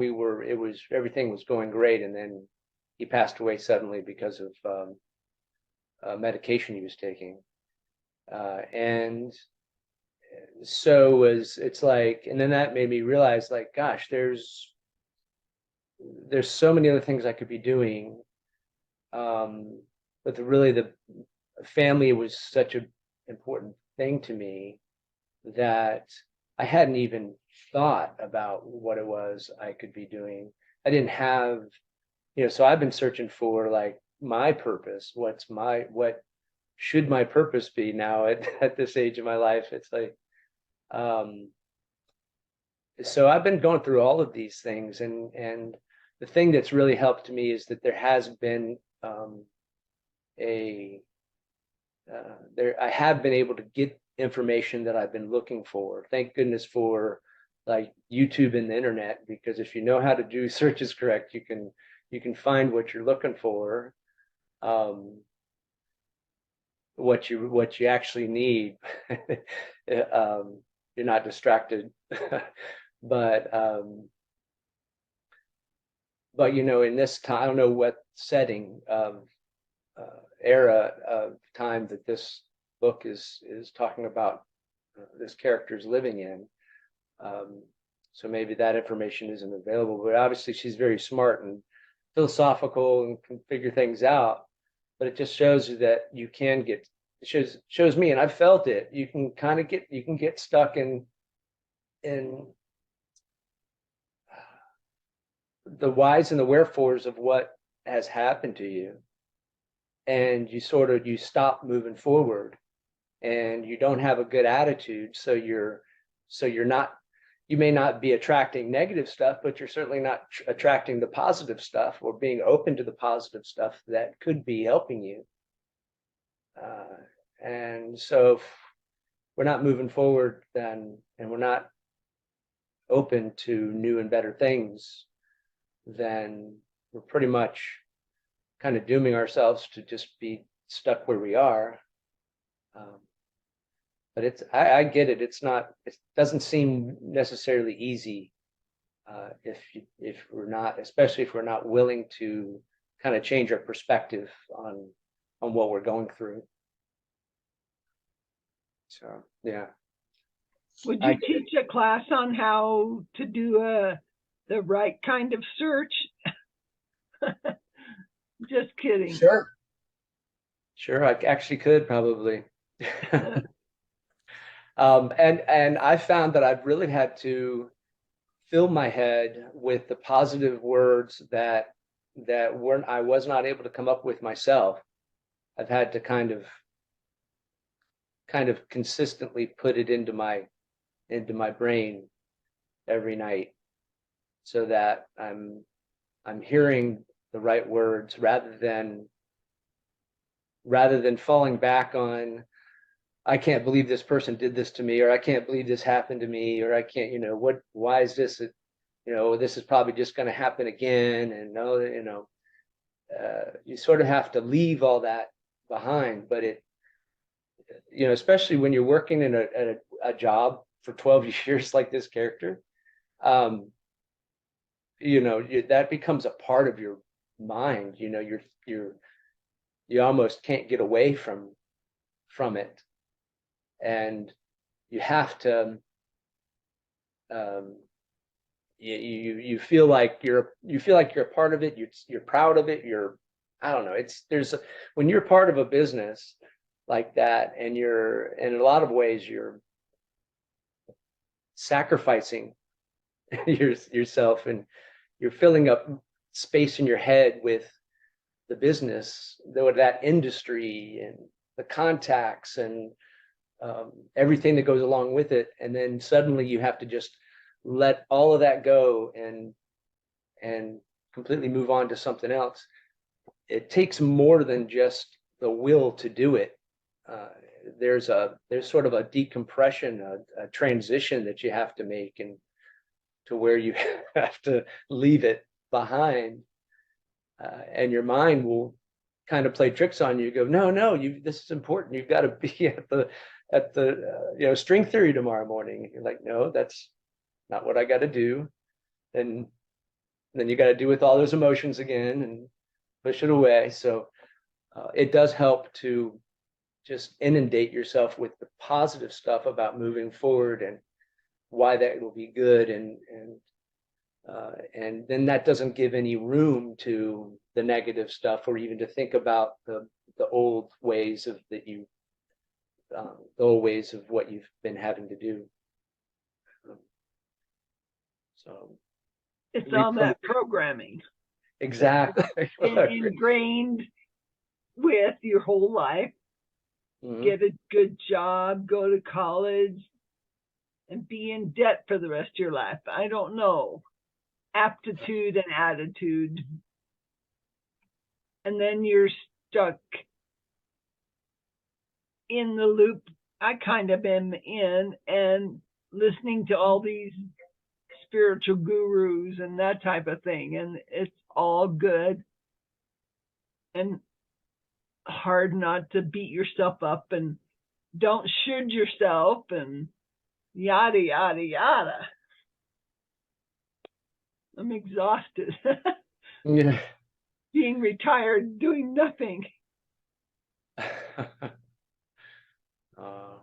everything was going great. And then he passed away suddenly because of medication he was taking. And so it's like, and then that made me realize, like, gosh, there's so many other things I could be doing. But the family was such an important thing to me that I hadn't even thought about what it was I could be doing. I didn't have, so I've been searching for, like, my purpose. What should my purpose be now at this age of my life? It's like, so I've been going through all of these things, and the thing that's really helped me is that there has been I have been able to get information that I've been looking for. Thank goodness for, like, YouTube and the internet, because if you know how to do searches correct, you can find what you're looking for, what you actually need. You're not distracted. But in this time, I don't know what setting era of time that this book is talking about, this character's living in. So maybe that information isn't available, but obviously she's very smart and philosophical and can figure things out. But it just shows you that you can get shows me, and I've felt it. You can kind of get stuck in the whys and the wherefores of what has happened to you, and you stop moving forward, and you don't have a good attitude, so you're not, you may not be attracting negative stuff, but you're certainly not attracting the positive stuff or being open to the positive stuff that could be helping you. And so if we're not moving forward, then, and we're not open to new and better things, then we're pretty much kind of dooming ourselves to just be stuck where we are. But I get it. It doesn't seem necessarily easy if we're not, especially if we're not willing to kind of change our perspective on what we're going through. So, yeah. Would you teach a class on how to do the right kind of search? Just kidding. Sure, I actually could probably. And I found that I've really had to fill my head with the positive words that I was not able to come up with myself. I've had to kind of consistently put it into my brain every night, so that I'm hearing the right words rather than falling back on, I can't believe this person did this to me, or I can't believe this happened to me, or I can't, why is this, this is probably just going to happen again. And no, you sort of have to leave all that behind. But especially when you're working in a job for 12 years like this character, that becomes a part of your mind. You almost can't get away from it, and you have to. You feel like you're a part of it. You're proud of it. I don't know. When you're part of a business like that, and in a lot of ways you're sacrificing yourself, and you're filling up space in your head with the business, that industry, and the contacts, and everything that goes along with it. And then suddenly you have to just let all of that go and completely move on to something else. It takes more than just the will to do it. There's sort of a decompression, a transition that you have to make, and to where you have to leave it behind, and your mind will kind of play tricks on you. Go, no, this is important. You've got to be at the string theory tomorrow morning. You're like, no, that's not what I got to do. And then you got to deal with all those emotions again and push it away. So it does help to just inundate yourself with the positive stuff about moving forward and why that will be good, and then that doesn't give any room to the negative stuff, or even to think about the old ways of what you've been having to do. So it's all that programming. Exactly. Ingrained with your whole life. Mm-hmm. Get a good job, go to college, and be in debt for the rest of your life. I don't know. Aptitude and attitude. And then you're stuck in the loop I kind of am in, and listening to all these spiritual gurus and that type of thing. And it's all good and hard not to beat yourself up and don't should yourself and yada, yada, yada. I'm exhausted. Yeah. Being retired, doing nothing.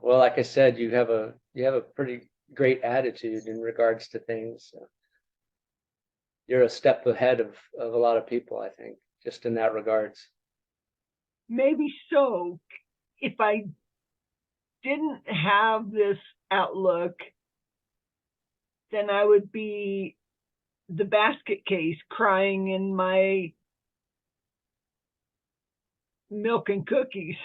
Well, like I said, you have a pretty great attitude in regards to things. You're a step ahead of a lot of people, I think, just in that regards. Maybe so. if I didn't have this outlook, then I would be the basket case crying in my milk and cookies.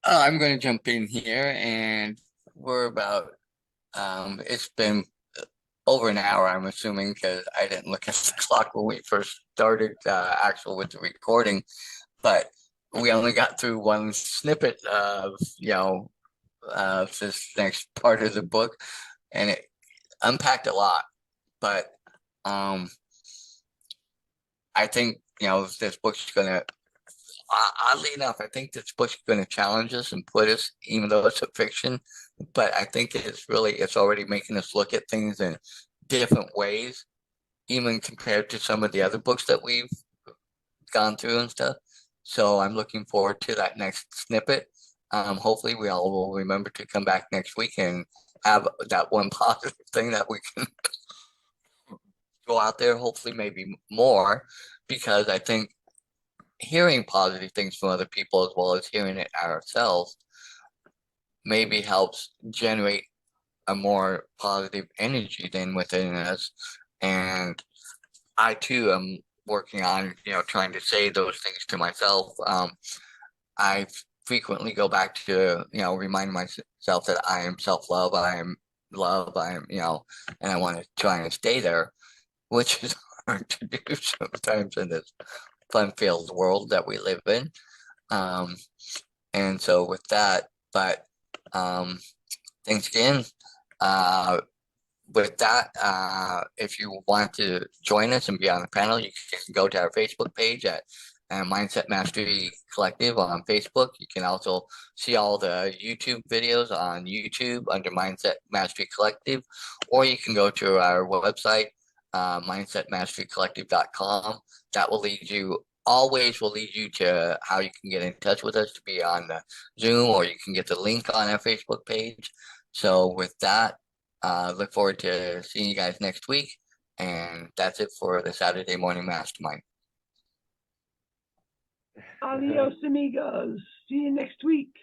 I'm going to jump in here, and we're about, it's been over an hour, I'm assuming, because I didn't look at the clock when we first started with the recording, but we only got through one snippet of, this next part of the book, and it unpacked a lot, but I think, this book's going to, oddly enough, I think this book's going to challenge us and put us, even though it's a fiction, but I think it's already making us look at things in different ways, even compared to some of the other books that we've gone through and stuff. So I'm looking forward to that next snippet. Hopefully we all will remember to come back next week and have that one positive thing that we can go out there, hopefully maybe more, because I think hearing positive things from other people as well as hearing it ourselves maybe helps generate a more positive energy than within us. And I too am working on, trying to say those things to myself. I frequently go back to, remind myself that I am self-love, I am love, I am, and I want to try and stay there, which is hard to do sometimes in this fun-filled world that we live in. And so with that, but thanks again. With that, if you want to join us and be on the panel, you can go to our Facebook page at Mindset Mastery Collective on Facebook. You can also see all the YouTube videos on YouTube under Mindset Mastery Collective, or you can go to our website, mindsetmasterycollective.com. That will lead you to how you can get in touch with us to be on the Zoom, or you can get the link on our Facebook page. So with that, look forward to seeing you guys next week. And that's it for the Saturday Morning Mastermind. Adios, amigos. See you next week.